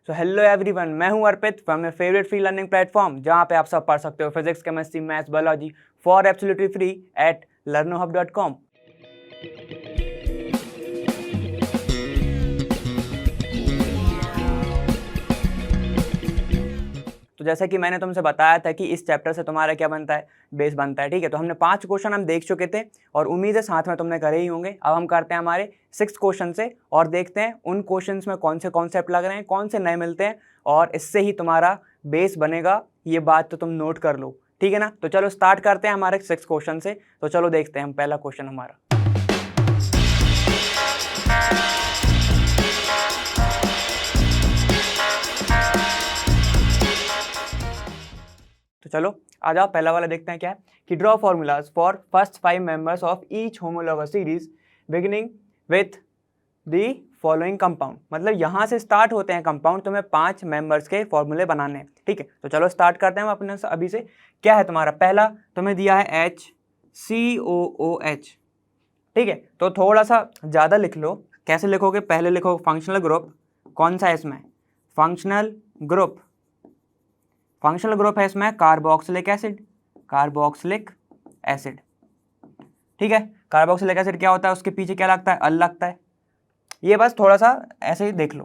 So hello everyone, मैं हूं Arpit from your favourite free learning platform, जहां पे आप सब पढ़ सकते हो physics, chemistry, maths, biology for absolutely free at learnohub.com। तो जैसा कि मैंने तुमसे बताया था कि इस चैप्टर से तुम्हारा क्या बनता है, बेस बनता है। ठीक है, तो हमने 5 क्वेश्चन हम देख चुके थे और उम्मीद है साथ में तुमने करे ही होंगे। अब हम करते हैं हमारे 6 क्वेश्चन से और देखते हैं उन क्वेश्चंस में कौन से कॉन्सेप्ट लग रहे हैं, कौन से नए मिलते हैं और इससे ही तुम्हारा बेस बनेगा। ये बात तो तुम नोट कर लो, ठीक है ना। तो चलो स्टार्ट करते हैं हमारे 6 क्वेश्चन से। तो चलो देखते हैं हम पहला क्वेश्चन हमारा। तो चलो आ जाओ, पहला वाला देखते हैं क्या है कि draw formulas for first 5 members of each homologous series beginning with the following compound. मतलब यहाँ से स्टार्ट होते हैं कंपाउंड, तुम्हें 5 मेंबर्स के फॉर्मूले बनाने हैं। ठीक है, तो चलो स्टार्ट करते हैं हम अपने अभी से। क्या है तुम्हारा पहला, तुम्हें दिया है HCOOH। ठीक है, तो थोड़ा सा ज़्यादा लिख लो। कैसे लिखोगे, पहले लिखो फंक्शनल ग्रुप। कौन सा है इसमें, फंक्शनल ग्रुप। फंक्शनल ग्रुप है इसमें कार्बोक्सिलिक एसिड, कार्बोक्सिलिक एसिड। ठीक है, कार्बोक्सिलिक एसिड क्या होता है, उसके पीछे क्या लगता है, अल लगता है। ये बस थोड़ा सा ऐसे ही देख लो।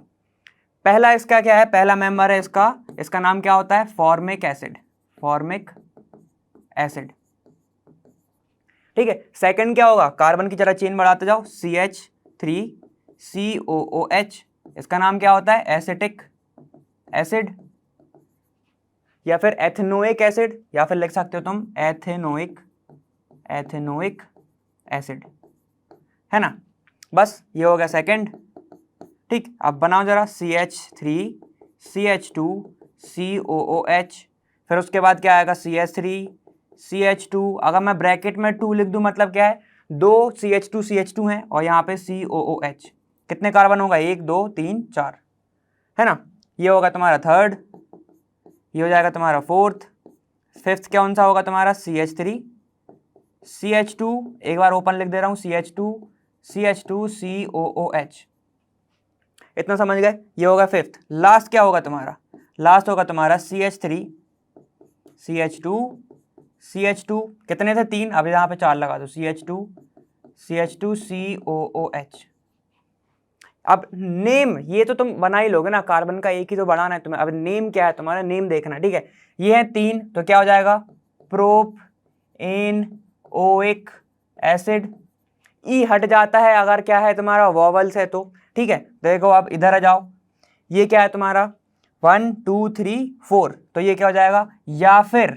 पहला इसका क्या है, पहला मेंबर है इसका नाम क्या होता है, फॉर्मिक एसिड, फॉर्मिक एसिड। ठीक है, सेकंड क्या होगा, कार्बन की तरह चेन बढ़ाते जाओ, CH3COOH। इसका नाम क्या होता है, एसिटिक एसिड या फिर एथेनोइक एसिड, या फिर लिख सकते हो तुम एथेनोइक एसिड, है ना। बस ये हो गया सेकंड। ठीक, अब बनाओ जरा CH3CH2COOH। फिर उसके बाद क्या आएगा, CH3CH2। अगर मैं ब्रैकेट में 2 लिख दूं मतलब क्या है, 2 CH2 हैं और यहाँ पे COOH। कितने कार्बन होगा, 1 2 3 4, है ना। ये होगा तुम्हारा थर्ड, ये हो जाएगा तुम्हारा फोर्थ। फिफ्थ कौन सा होगा तुम्हारा, CH3CH2। एक बार ओपन लिख दे रहा हूँ, CH2COOH। इतना समझ गए, ये होगा फिफ्थ। लास्ट क्या होगा तुम्हारा, लास्ट होगा तुम्हारा CH3CH2। कितने थे, 3, अब यहाँ पे 4 लगा दो, CH2COOH। अब नेम ये तो तुम बना ही लोगे ना, कार्बन का एक ही तो बढ़ाना है तुम्हें। अब नेम क्या है तुम्हारा, नेम देखना। ठीक है, ये है 3, तो क्या हो जाएगा, प्रोपेनोइक एसिड। ई हट जाता है अगर क्या है तुम्हारा वॉवल्स है तो। ठीक है, देखो अब इधर आ जाओ, ये क्या है तुम्हारा 1 2 3 4, तो ये क्या हो जाएगा, या फिर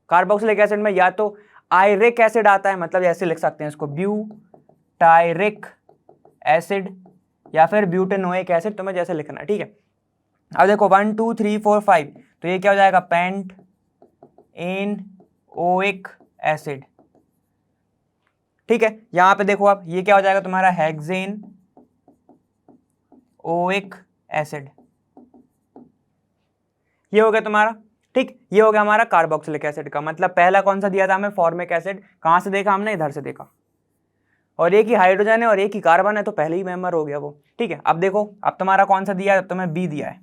कार्बोक्सिलिक एसिड में या तो आयरिक एसिड आता है, मतलब ऐसे लिख सकते हैं इसको ब्यूटायरिक एसिड, या फिर ब्यूटेनोइक एसिड, तुम्हें जैसे लिखना है। ठीक है, अब देखो 1 2 3 4 5, तो ये क्या हो जाएगा, पेंटएनोइक एसिड। ठीक है, यहां पे देखो आप, ये क्या हो जाएगा तुम्हारा हेक्सेनोइक एसिड। ये हो गया तुम्हारा। ठीक, ये हो गया हमारा कार्बोक्सिलिक एसिड का। मतलब पहला कौन सा दिया था हमें, फॉर्मिक एसिड। कहां से देखा हमने, इधर से देखा, और एक ही हाइड्रोजन है और एक ही कार्बन है, तो पहले ही मेंबर हो गया वो। ठीक है, अब देखो अब तुम्हारा कौन सा दिया है, अब तुम्हें बी दिया है।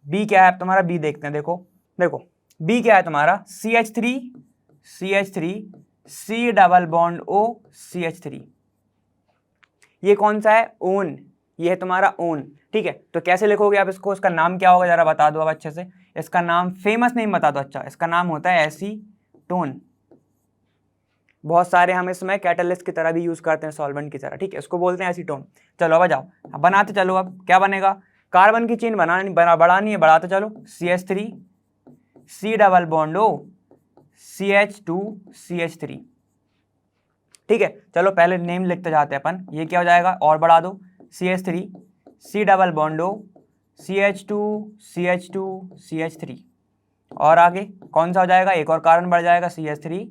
बी क्या है अब तुम्हारा, बी देखते हैं। देखो देखो बी क्या है तुम्हारा, CH3 C double bond O CH3। ये कौन सा है, ओन, ये है तुम्हारा ओन। ठीक है, तो कैसे लिखोगे आप इसको, इसका नाम क्या होगा जरा बता दो अब अच्छे से। इसका नाम, फेमस नेम बता दो। अच्छा, इसका नाम होता है एसीटोन। बहुत सारे हम इसमें कैटलिस्ट की तरह भी यूज करते हैं, सॉल्वेंट की तरह। ठीक है, इसको बोलते हैं एसीटोन। चलो अब जाओ, अब बनाते चलो। अब क्या बनेगा, कार्बन की चेन बढ़ानी है, बढ़ाते चलो। CH3 C double bond O CH2 CH3। ठीक है, चलो पहले नेम लिखते जाते हैं अपन। ये क्या हो जाएगा, और बढ़ा दो, CH3 C double bond O CH2 CH3। और आगे कौन सा हो जाएगा, एक और कार्बन बढ़ जाएगा, CH3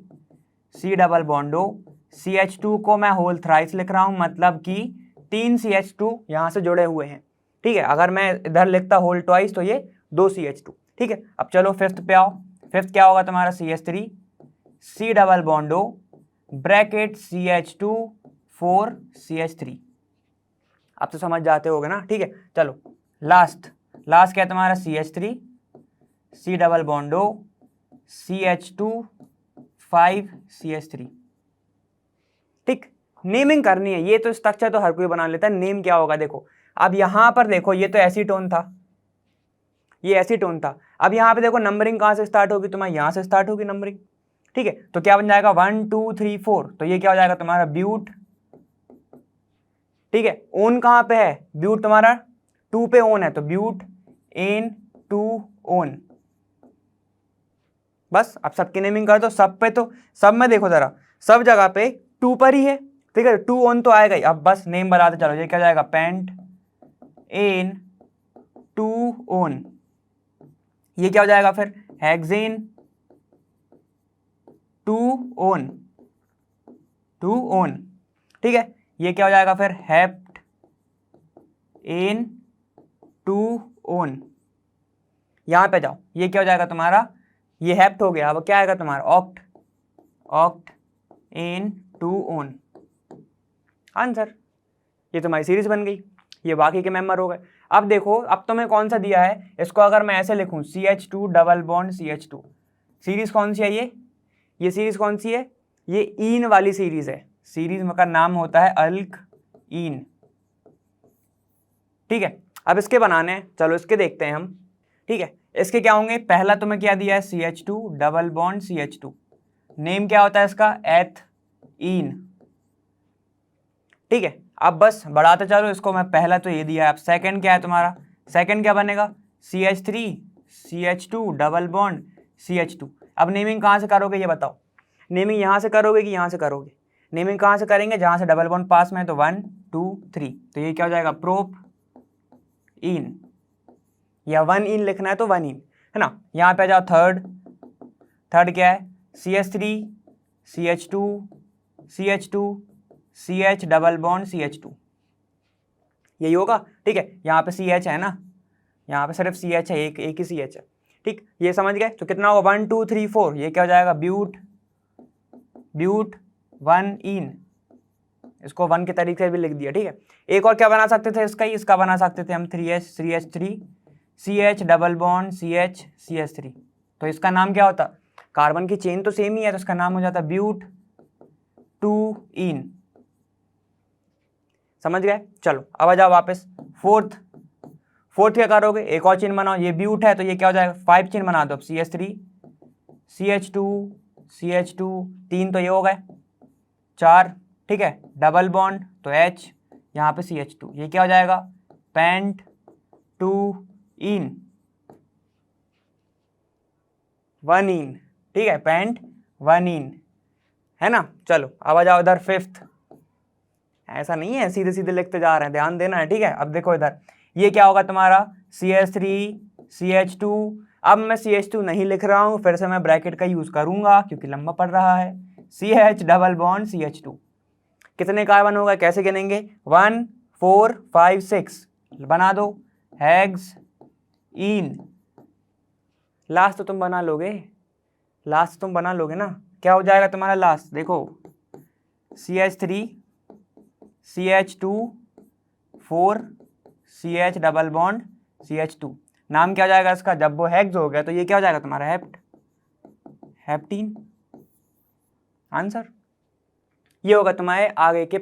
C double bond O CH2 को मैं होल थ्राइस लिख रहा हूं, मतलब कि 3 CH2 यहां से जुड़े हुए हैं। ठीक है, अगर मैं इधर लिखता होल ट्वाइस तो ये 2 CH2। ठीक है, अब चलो फिफ्थ पे आओ। फिफ्थ क्या होगा तुम्हारा, CH3 C double bond O bracket CH2 4 CH3। अब तो समझ जाते होगे ना। ठीक है, चलो लास्ट लास्ट क्या है तुम्हारा CH3, C double bond O, CH2 5 CH3। ठीक, नेमिंग करनी है। ये तो स्ट्रक्चर तो हर कोई बना लेता है, नेम क्या होगा देखो। अब यहां पर देखो ये तो एसीटोन था, ये एसीटोन था। अब यहाँ पे देखो नंबरिंग कहाँ से स्टार्ट होगी तुम्हारी, यहाँ से स्टार्ट होगी नंबरिंग। ठीक है, तो क्या बन जाएगा 1 2 3 4, तो ये क्या हो जाएगा तुम्हारा ब्यूट। ठीक है, ओन कहाँ पे है, ब्यूट तुम्हारा 2 पे ओन है, तो ब्यूट एन 2 ओन। बस अब सबकी नेमिंग कर दो, सब पे तो सब में देखो जरा, सब जगह पे 2 पर ही है। ठीक है, 2 ओन तो आएगा ही। अब बस नेम बताते चलो, ये क्या जाएगा पेंट एन 2 ओन। ये क्या हो जाएगा फिर हेक्सेन 2 ओन, 2 ओन। ठीक है, ये क्या हो जाएगा फिर हेप्ट एन 2 ओन। यहां पे जाओ, ये क्या हो जाएगा तुम्हारा, ये हेप्ट हो गया। अब क्या आएगा तुम्हारा oct, oct en 2 one. Answer, ये तुम्हारी सीरीज बन गई, ये बाकी के मेंबर हो गए। अब देखो, अब तुम्हें कौन सा दिया है, इसको अगर मैं ऐसे लिखूं CH2 double bond CH2, series कौन सी है ये सीरीज कौन सी है, ये ईन वाली सीरीज है। सीरीज का नाम होता है अल्क ईन। ठीक है, अब इसके बनाने हैं, चलो इसके देखते हैं हम। ठीक है, इसके क्या होंगे, पहला तुम्हें क्या दिया है CH2 double bond CH2, name क्या होता है इसका एथ ईन। ठीक है, अब बस बढ़ाते चलो इसको, मैं पहला तो ये दिया है। अब सेकंड क्या है तुम्हारा, सेकंड क्या बनेगा CH3 CH2 double bond CH2। अब नेमिंग कहाँ से करोगे ये बताओ, नेमिंग यहाँ से करोगे कि यहाँ से करोगे, नेमिंग कहाँ से करेंगे जहाँ से डबल बॉन्ड पास में है, तो 1 2 3, तो ये क्या हो जाएगा प्रोप इन, या 1 इन लिखना है तो 1 इन, है ना। यहाँ पे आ जाओ थर्ड, थर्ड क्या है CH3 CH2 CH2 CH double bond CH2, यही होगा। ठीक है, यहाँ पे CH है ना, यहाँ पे सिर्फ CH है, एक ही CH है। ठीक, ये समझ गए, तो कितना होगा 1 2 3 4, ये क्या हो जाएगा ब्यूट, ब्यूट 1 इन, इसको 1 के तरीके से भी लिख दिया। ठीक है, एक और क्या बना सकते थे इसका ही, इसका बना सकते थे हम 3H3 CH double bond CH CH3, तो इसका नाम क्या होता, कार्बन की चेन तो सेम ही है, तो इसका नाम हो जाता ब्यूट 2 इन। समझ गए, चलो अब आ जाओ वापस फोर्थ, फोर्थ क्या करोगे, एक और चेन बनाओ, ये ब्यूट है तो ये क्या हो जाएगा 5 चेन बना दो। अब CH3 CH2 CH2 3, तो ये हो गए 4। ठीक है, डबल बॉन्ड तो H, यहाँ पे CH2, ये क्या हो जाएगा पेंट 2 इन 1 इन। ठीक है, पेंट 1 इन, है ना। चलो अब आ जाओ इधर फिफ्थ, ऐसा नहीं है सीधे सीधे लिखते जा रहे हैं, ध्यान देना है। ठीक है, अब देखो इधर ये क्या होगा तुम्हारा CH3 CH2। अब मैं CH2 नहीं लिख रहा हूं, फिर से मैं ब्रैकेट का यूज करूंगा क्योंकि लंबा पड़ रहा है। CH डबल बॉन्ड CH2, कितने कार्बन होगा कैसे गिनेंगे 1 4 5 6, बना दो हेक्स इन। लास्ट तो तुम बना लोगे, लास्ट तुम बना लोगे ना, क्या हो जाएगा तुम्हारा लास्ट देखो CH3 CH2 4 CH double bond CH2, नाम क्या हो जाएगा इसका, जब वो हेक्स हो गया तो ये क्या हो जाएगा तुम्हारा हेप्ट, हेप्टीन। आंसर, ये होगा तुम्हारे आगे के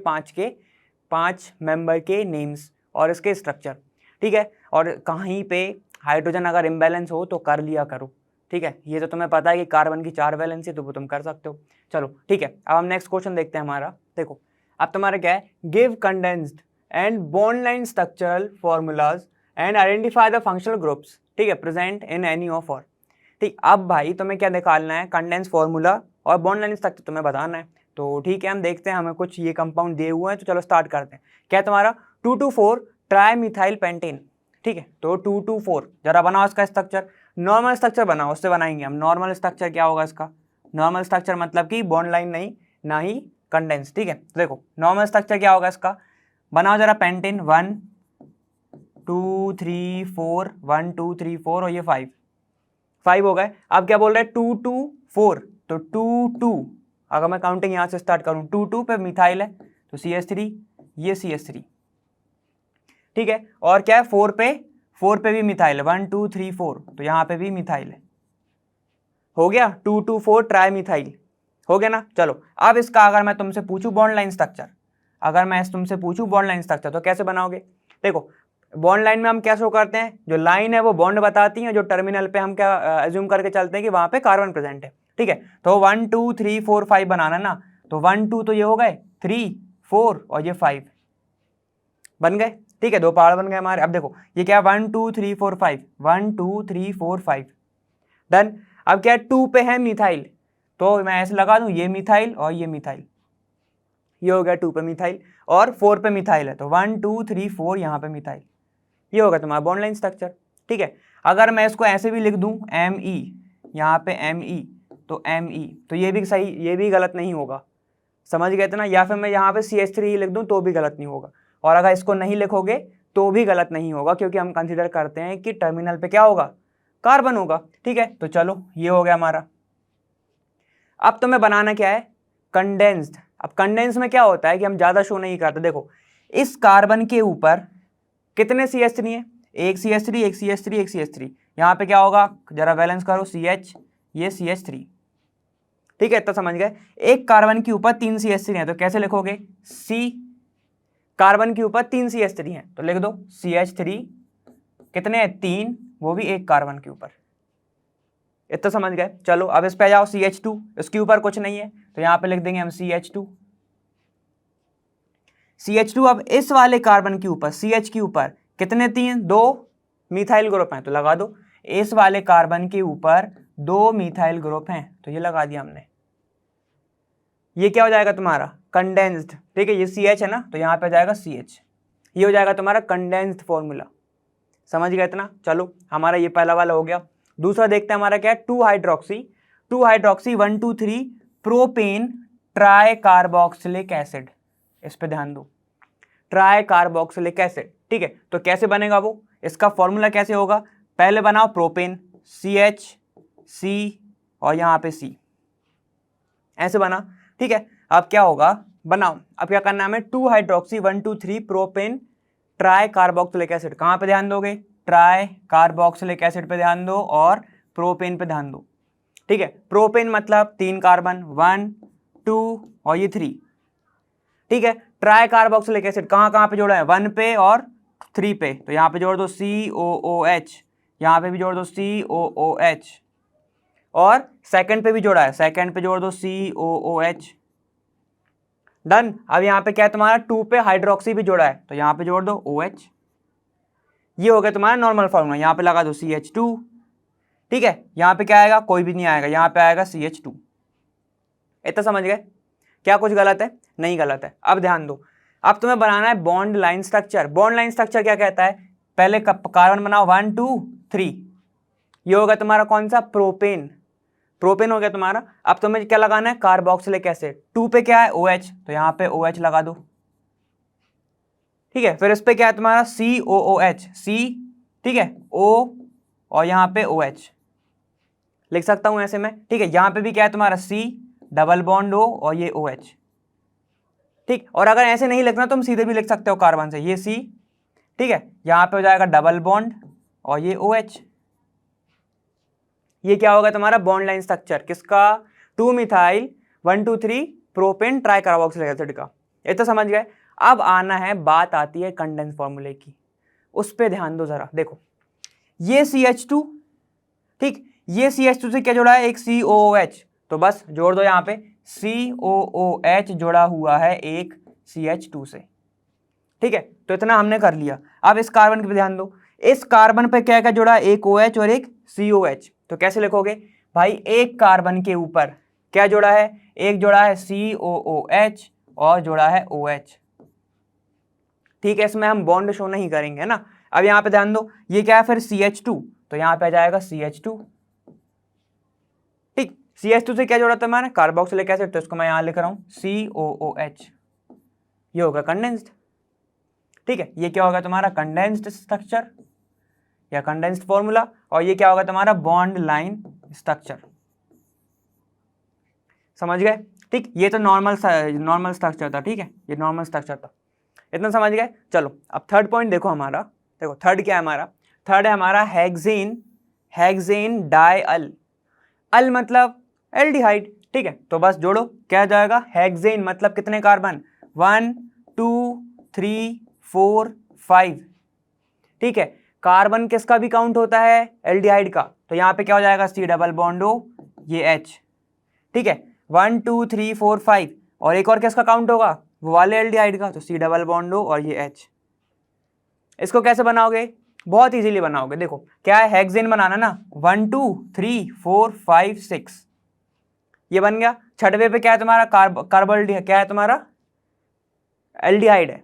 5 मेंबर के नेम्स और इसके स्ट्रक्चर। ठीक है, और कहीं पे हाइड्रोजन अगर इम्बैलेंस हो तो कर लिया करो। ठीक है, ये तो तुम्हें पता है कि कार्बन की 4 वैलेंसी, तो वो तुम कर सकते हो। चलो ठीक है, अब हम नेक्स्ट क्वेश्चन देखते हैं हमारा। देखो अब तुम्हारा क्या है, give condensed and bond line structural formulas and identify the functional groups. ठीक है, प्रेजेंट इन एनी ऑफ और। ठीक, अब भाई तुम्हें क्या निकालना है, कंडेंस फॉर्मूला और बॉन्ड लाइन स्ट्रक्चर तुम्हें बताना है। तो ठीक है, हम देखते हैं, हमें कुछ ये कंपाउंड दिए हुए हैं, तो चलो स्टार्ट करते हैं। क्या है तुम्हारा 2,2,4 ट्राइमिथाइल पेंटेन। ठीक है, तो 2,2,4 जरा बनाओ इसका स्ट्रक्चर, नॉर्मल स्ट्रक्चर बनाओ, उससे बनाएंगे हम। नॉर्मल स्ट्रक्चर क्या होगा इसका, नॉर्मल स्ट्रक्चर मतलब कि बॉन्ड लाइन नहीं, ना ही कंडेंस। ठीक है, तो देखो नॉर्मल स्ट्रक्चर क्या होगा इसका, बनाओ जरा पेंटेन 1 2 3 4 1 2 3 4 और ये 5 हो गए। अब क्या बोल रहे हैं 2 2 4, तो 2 2, अगर मैं काउंटिंग यहाँ से स्टार्ट करूँ 2 2 पे मिथाइल है तो CH3, ये CH3। ठीक है, और क्या है 4 पे 4 पे भी मिथाइल, 1 2 3 4, तो यहाँ पे भी मिथाइल है, हो गया 2 2 4 ट्राई मिथाइल, हो गया ना। चलो अब इसका अगर मैं तुमसे पूछूं बॉन्ड लाइन स्ट्रक्चर, अगर मैं तुमसे पूछूं बॉन्ड लाइन स्ट्रक्चर तो कैसे बनाओगे? देखो बॉन्ड लाइन में हम क्या शो करते हैं, जो लाइन है वो बॉन्ड बताती है, जो टर्मिनल पे हम क्या एज्यूम करके चलते हैं कि वहां पे कार्बन प्रेजेंट है, ठीक है। तो 1 2 3 4 5 बनाना ना, तो 1 2 तो ये हो गए, 3 4 और ये 5 बन गए, ठीक है, 2 पहाड़ बन गए हमारे। अब देखो ये क्या 1 2 3 4 5, 1 2 3 4 5 डन। अब क्या 2 पे है मिथाइल, तो मैं ऐसे लगा दूं ये मिथाइल और ये मिथाइल, ये हो गया 2 पे मिथाइल, और 4 पे मिथाइल है तो 1 2 3 4 यहाँ पे मिथाइल, ये होगा तुम्हारा बॉन्ड लाइन स्ट्रक्चर, ठीक है। अगर मैं इसको ऐसे भी लिख दूं Me, यहाँ पे Me, तो Me, तो ये भी सही, ये भी गलत नहीं होगा, समझ गए थे ना। या फिर मैं यहाँ पे CH3 लिख दूं तो भी गलत नहीं होगा, और अगर इसको नहीं लिखोगे तो भी गलत नहीं होगा, क्योंकि हम कंसिडर करते हैं कि टर्मिनल पे क्या होगा, कार्बन होगा, ठीक है। तो चलो ये हो गया हमारा। अब तुम्हें बनाना क्या है, कंडेंस्ड। अब कंडेंस में क्या होता है कि हम ज्यादा शो नहीं करते, देखो इस कार्बन के ऊपर कितने CH3 है, एक CH3 एक CH3 एक CH3, यहाँ पे क्या होगा, जरा बैलेंस करो, CH ये CH3, ठीक है, इतना समझ गए। एक कार्बन के ऊपर 3 CH3 है तो कैसे लिखोगे, C, कार्बन के ऊपर 3 CH3 है तो लिख दो CH3, कितने हैं 3, वो भी एक कार्बन के ऊपर, इतना समझ गए। चलो अब इस पे जाओ CH2, इसके ऊपर कुछ नहीं है तो यहाँ पे लिख देंगे हम CH2। CH2 अब इस वाले कार्बन के ऊपर CH के ऊपर कितने 3, 2 मिथाइल ग्रुप हैं तो लगा दो, इस वाले कार्बन के ऊपर 2 मिथाइल ग्रुप हैं तो ये लगा दिया हमने। ये क्या हो जाएगा तुम्हारा कंडेंस्ड, ठीक है, ये CH है ना तो यहाँ पे जाएगा CH, ये हो जाएगा तुम्हारा कंडेंस्ड फॉर्मूला, समझ गए इतना। चलो हमारा ये पहला वाला हो गया। दूसरा देखते हैं हमारा क्या है, 2 hydroxy 1 2 3 propane try carboxylic acid, इस पे ध्यान दो, ट्राई कार्बोक्सिलिक एसिड, ठीक है। तो कैसे बनेगा वो, इसका फॉर्मूला कैसे होगा, पहले बनाओ प्रोपेन CH C और यहाँ पे C, ऐसे बना, ठीक है। अब क्या होगा, बनाओ, अब क्या करना है हमें, 2 hydroxy 1 2 3 propane try carboxylic acid, कहाँ पे ध्यान दोगे, ट्राई कार्बोक्सिलिक एसिड पे ध्यान दो और प्रोपेन पे ध्यान दो, ठीक है। प्रोपेन मतलब 3 कार्बन, 1 2 और ये 3, ठीक है। ट्राई कार्बोक्सिलिक एसिड कहाँ कहाँ पे जोड़ा है, 1 पे और 3 पे, तो यहाँ पे जोड़ दो COOH, यहाँ पे भी जोड़ दो COOH, और सेकंड पे भी जोड़ा है, सेकंड पे जोड़ दो COOH, डन। अब यहाँ पे क्या है तुम्हारा, 2 पे हाइड्रोक्सी भी जोड़ा है तो यहाँ पे जोड़ दो OH, ये हो गया तुम्हारा नॉर्मल फॉर्मूला, यहाँ पे लगा दो CH2, ठीक है। यहाँ पे क्या आएगा, कोई भी नहीं आएगा, यहाँ पे आएगा CH2, इतना समझ गए। क्या कुछ गलत है, नहीं गलत है। अब ध्यान दो, अब तुम्हें बनाना है bond line structure. Bond line structure क्या कहता है, पहले कार्बन बनाओ 1 2 3, ये होगा तुम्हारा कौन सा, प्रोपेन, प्रोपेन हो गया तुम्हारा। अब तुम्हें क्या लगाना है, कार्बोक्सिलिक एसिड, 2 पे क्या है OH, तो यहाँ पे OH लगा दो, ठीक है। फिर इस पे क्या है तुम्हारा COOH, C, ठीक है, O और यहाँ पे OH लिख सकता हूं ऐसे में, ठीक है। यहाँ पे भी क्या है तुम्हारा C डबल बॉन्ड O और ये OH, ठीक। और अगर ऐसे नहीं लिखना तुम सीधे भी लिख सकते हो कार्बन से, ये C, ठीक है, यहाँ पे हो जाएगा डबल बॉन्ड और ये OH, ये क्या होगा तुम्हारा बॉन्ड लाइन स्ट्रक्चर किसका, 2 methyl 1 2 3 propane try carboxylic acid का, ये तो समझ गए। अब आना है, बात आती है कंडेंस फॉर्मूले की, उस पे ध्यान दो जरा। देखो ये CH2, ठीक, ये CH2 से क्या जोड़ा है, एक COOH, तो बस जोड़ दो यहाँ पे COOH जोड़ा हुआ है एक CH2 से, ठीक है। तो इतना हमने कर लिया। अब इस कार्बन पे ध्यान दो, इस कार्बन पे क्या क्या जोड़ा है, एक OH और एक COH, तो कैसे लिखोगे भाई, एक कार्बन के ऊपर क्या जोड़ा है, एक जोड़ा है COOH और जोड़ा है OH, ठीक है। इसमें हम बॉन्ड शो नहीं करेंगे ना। अब यहाँ पे ध्यान दो, ये क्या है फिर CH2, तो यहाँ पे आ जाएगा CH2, ठीक। CH2 से क्या जोड़ा था मैंने, कार्बोक्सिलिक एसिड, तो इसको मैं यहाँ लिख रहा हूँ COOH, ये होगा कंडेंस्ड, ठीक है। ये क्या होगा तुम्हारा कंडेंस्ड स्ट्रक्चर या कंडेंस्ड फॉर्मूला, और ये क्या होगा तुम्हारा बॉन्ड लाइन स्ट्रक्चर, समझ गए, ठीक। ये तो नॉर्मल स्ट्रक्चर था, ठीक है, ये नॉर्मल स्ट्रक्चर था, इतना समझ गए। चलो अब थर्ड पॉइंट देखो हमारा, देखो थर्ड क्या है हमारा, थर्ड है हमारा हेक्सेन, हेक्सेन डाइअल, अल मतलब एल्डिहाइड, ठीक है। तो बस जोड़ो, क्या जाएगा, हेक्सेन मतलब कितने कार्बन, 1 2 3 4 5, ठीक है। कार्बन किसका भी काउंट होता है, एल्डिहाइड का, तो यहाँ पे क्या हो जाएगा, C डबल बॉन्ड O, ये H, ठीक है। 1 2 3 4 5, और एक और किसका काउंट होगा, वो वाले एल्डिहाइड का, तो C डबल बॉन्ड O और ये H। इसको कैसे बनाओगे, बहुत इजीली बनाओगे, देखो क्या है, हेक्सेन बनाना ना, 1 2 3 4 5 6, ये बन गया। छठवे पे क्या है तुम्हारा, कार्बल क्या है तुम्हारा, एल्डिहाइड है,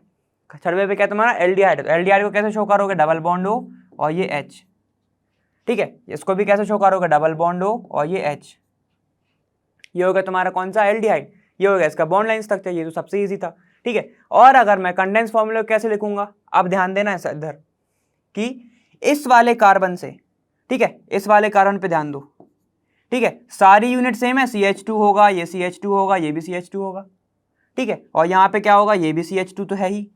छठवे पे क्या है तुम्हारा, एल्डिहाइड है। तो एल्डिहाइड को कैसे शो करोगे, डबल बॉन्ड O और ये H, ठीक है। इसको भी कैसे शो करोगे, डबल बॉन्ड O और ये H, ये हो गया तुम्हारा कौन सा, एल्डिहाइड, ये हो गया इसका बॉन्ड लाइन स्ट्रक्चर, ये तो सबसे इजी था, ठीक है। और अगर मैं कंडेंस फॉर्मूला कैसे लिखूंगा, अब ध्यान देना है इधर कि इस वाले कार्बन से, ठीक है, इस वाले कार्बन पे ध्यान दो, ठीक है, सारी यूनिट सेम है, CH2 होगा, ये CH2 होगा, ये भी CH2 होगा, ठीक है। और यहाँ पे क्या होगा, ये भी CH2 तो है ही।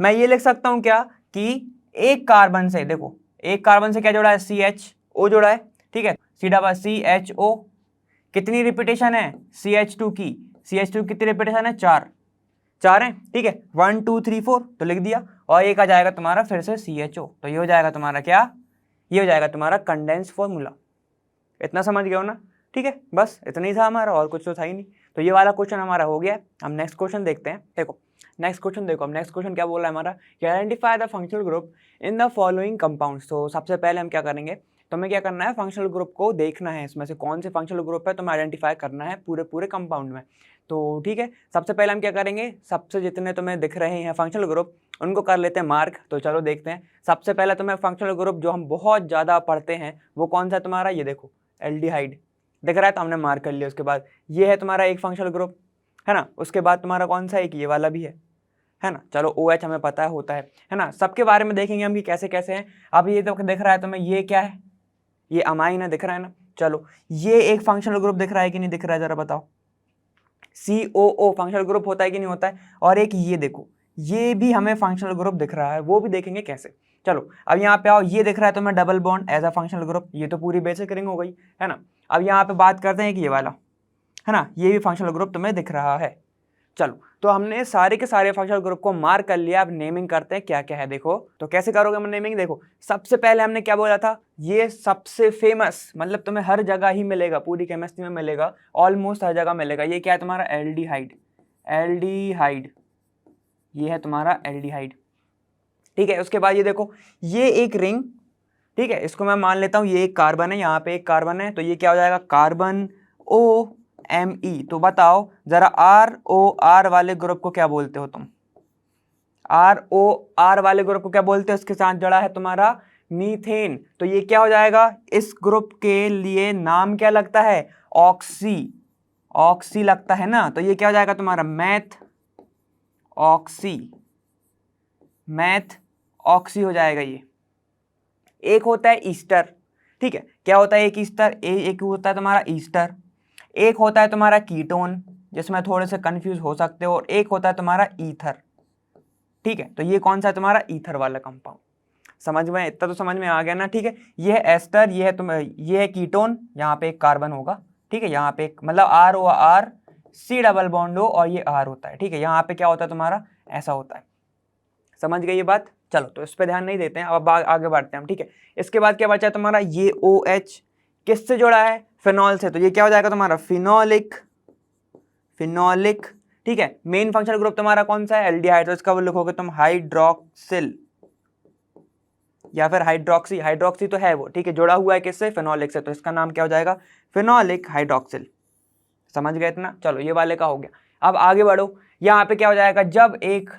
मैं ये लिख सकता हूं क्या कि एक कार्बन से, देखो एक कार्बन से क्या जोड़ा है, CHO जोड़ा है, ठीक है, CHO, कितनी रिपीटेशन है CH2 की, CH2 कितनी रिपीटेशन है, 4 है, ठीक है। 1 2 3 4 तो लिख दिया, और एक आ जाएगा तुम्हारा फिर से CHO, तो ये हो जाएगा तुम्हारा क्या, ये हो जाएगा तुम्हारा कंडेंस फॉर्मूला। इतना समझ गए हो ना, ठीक है, बस इतना ही था हमारा, और कुछ तो था ही नहीं। तो ये वाला क्वेश्चन हमारा हो गया। हम नेक्स्ट क्वेश्चन देखते हैं। देखो नेक्स्ट क्वेश्चन, देखो हम नेक्स्ट क्वेश्चन क्या बोल रहा है हमारा, कि identify the functional group in the following compounds. तो सबसे पहले हम क्या करेंगे, तो हमें क्या करना है, फंक्शनल ग्रुप को देखना है, इसमें से कौन से फंक्शनल ग्रुप है तो हमें आइडेंटिफाई करना है पूरे पूरे कंपाउंड में। तो ठीक है, सबसे पहले हम क्या करेंगे, सबसे जितने तुम्हें दिख रहे हैं फंक्शनल ग्रुप उनको कर लेते हैं मार्क। तो चलो देखते हैं। सबसे पहले तुम्हें फंक्शनल ग्रुप जो हम बहुत ज़्यादा पढ़ते हैं वो कौन सा है तुम्हारा, ये देखो एल्डिहाइड दिख रहा है, तो हमने मार्क कर लिया। उसके बाद ये है तुम्हारा एक फंक्शनल ग्रुप, है ना। उसके बाद तुम्हारा कौन सा है, कि ये वाला भी है ना। चलो OH हमें पता है होता है ना। सबके बारे में देखेंगे हम कि कैसे कैसे हैं। अब ये तो दिख रहा है तुम्हें, ये क्या है, ये अमाइन है, दिख रहा है ना। चलो ये एक फंक्शनल ग्रुप दिख रहा है कि नहीं दिख रहा है, जरा बताओ। COO फंक्शनल ग्रुप होता है कि नहीं होता है। और एक ये देखो, ये भी हमें फंक्शनल ग्रुप दिख रहा है, वो भी देखेंगे कैसे। चलो अब यहाँ पे आओ, ये दिख रहा है तुम्हें double bond as a functional group, ये तो पूरी बेसिक रिंग हो गई, है ना। अब यहाँ पे बात करते हैं कि ये वाला, है ना, ये भी फंक्शनल ग्रुप तुम्हें दिख रहा है। चलो तो हमने सारे के सारे फंक्शनल ग्रुप को मार्क कर लिया। अब नेमिंग करते हैं क्या क्या है। देखो तो कैसे करोगे हम नेमिंग, देखो सबसे पहले हमने क्या बोला था, ये सबसे फेमस, मतलब तुम्हें हर जगह ही मिलेगा, पूरी केमिस्ट्री में मिलेगा, ऑलमोस्ट हर जगह मिलेगा। ये क्या है तुम्हारा, एल्डिहाइड, एल्डिहाइड, ये है तुम्हारा एल्डिहाइड, ठीक है। उसके बाद ये देखो, ये एक रिंग, ठीक है, इसको मैं मान लेता हूँ ये एक कार्बन है, यहाँ पे एक कार्बन है, तो ये क्या हो जाएगा, कार्बन OMe। तो बताओ जरा ROR वाले ग्रुप को क्या बोलते हो तुम, ROR वाले ग्रुप को क्या बोलते हो, इसके साथ जड़ा है तुम्हारा मीथेन, तो ये क्या हो जाएगा, इस ग्रुप के लिए नाम क्या लगता है, ऑक्सी, ऑक्सी लगता है ना। तो ये क्या हो जाएगा तुम्हारा, मैथ ऑक्सी, मैथ ऑक्सी हो जाएगा ये। एक होता है ईस्टर, ठीक है, क्या होता है एक ईस्टर, एक होता है तुम्हारा ईस्टर, एक होता है तुम्हारा कीटोन जिसमें थोड़े से कंफ्यूज हो सकते हो, और एक होता है तुम्हारा ईथर, ठीक है। तो ये कौन सा है तुम्हारा, ईथर वाला कंपाउंड। समझ में, इतना तो समझ में आ गया ना, ठीक है। ये है एस्टर, ये है कीटोन, यहाँ पे एक कार्बन होगा, ठीक है, यहाँ पे एक मतलब ROR C double bond O और ये R होता है, ठीक है। यहाँ पे क्या होता है तुम्हारा, ऐसा होता है। समझ गए ये बात। चलो तो इस पे ध्यान नहीं देते हैं, अब आगे बढ़ते हैं हम, ठीक है। इसके बाद क्या बचा है तुम्हारा, ये OH किससे जोड़ा है, फिनॉल से, तो ये क्या हो जाएगा तुम्हारा, फिनोलिक, फिनोलिक, ठीक है। मेन फंक्शनल ग्रुप तुम्हारा कौन सा है, एल्डिहाइड, तो इसका वो लिखोगे तुम हाइड्रोक्सिल या फिर हाइड्रोक्सी, हाइड्रोक्सी तो है वो, ठीक है, जुड़ा हुआ है किससे, फिनोलिक से, तो इसका नाम क्या हो जाएगा, फिनोलिक हाइड्रोक्सिल। समझ गए इतना। चलो ये वाले का हो गया। अब आगे बढ़ो, यहाँ पे क्या हो जाएगा, जब एक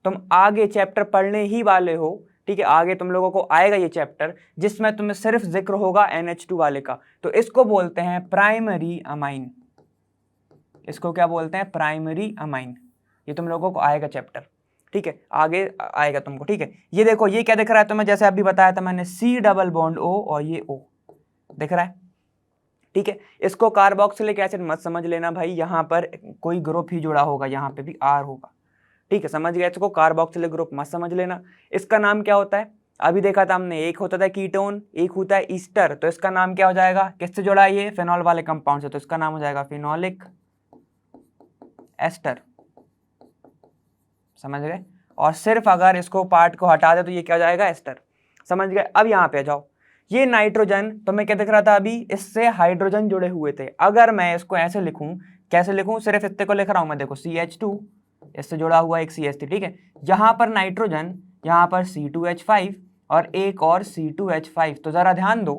तुम आगे चैप्टर पढ़ने ही वाले हो, ठीक है, आगे तुम लोगों को आएगा ये चैप्टर जिसमें तुम्हें सिर्फ जिक्र होगा NH2 वाले का, तो इसको बोलते हैं प्राइमरी अमाइन। इसको क्या बोलते हैं, प्राइमरी अमाइन। ये तुम लोगों को आएगा चैप्टर, ठीक है, आगे आएगा तुमको, ठीक है। ये देखो ये क्या दिख रहा है तुम्हें, जैसे अभी बताया था मैंने, C डबल बॉन्ड O और ये O दिख रहा है, ठीक है। इसको कार्बोक्सिलिक एसिड मत समझ लेना भाई, यहाँ पर कोई ग्रुप ही जुड़ा होगा, यहाँ पे भी R होगा, ठीक है, समझ गए। इसको कार्बोक्सिलिक ग्रुप मत समझ लेना। इसका नाम क्या होता है, अभी देखा था हमने, एक होता था कीटोन, एक होता है ईस्टर, तो इसका नाम क्या हो जाएगा, किससे जुड़ा है ये, फिनॉल वाले कंपाउंड से, तो इसका नाम हो जाएगा फिनोलिक एस्टर। समझ गए। और सिर्फ अगर इसको पार्ट को हटा दे तो ये क्या हो जाएगा, एस्टर। समझ गए। अब यहाँ पे जाओ, ये नाइट्रोजन तो मैं क्या दिख रहा था अभी, इससे हाइड्रोजन जुड़े हुए थे। अगर मैं इसको ऐसे लिखूं, कैसे लिखूं, सिर्फ इतने को लिख रहा हूं मैं, देखो CH2 इससे जुड़ा हुआ एक CH3, ठीक है। यहाँ पर नाइट्रोजन, यहाँ पर C2H5 और एक और C2H5। तो जरा ध्यान दो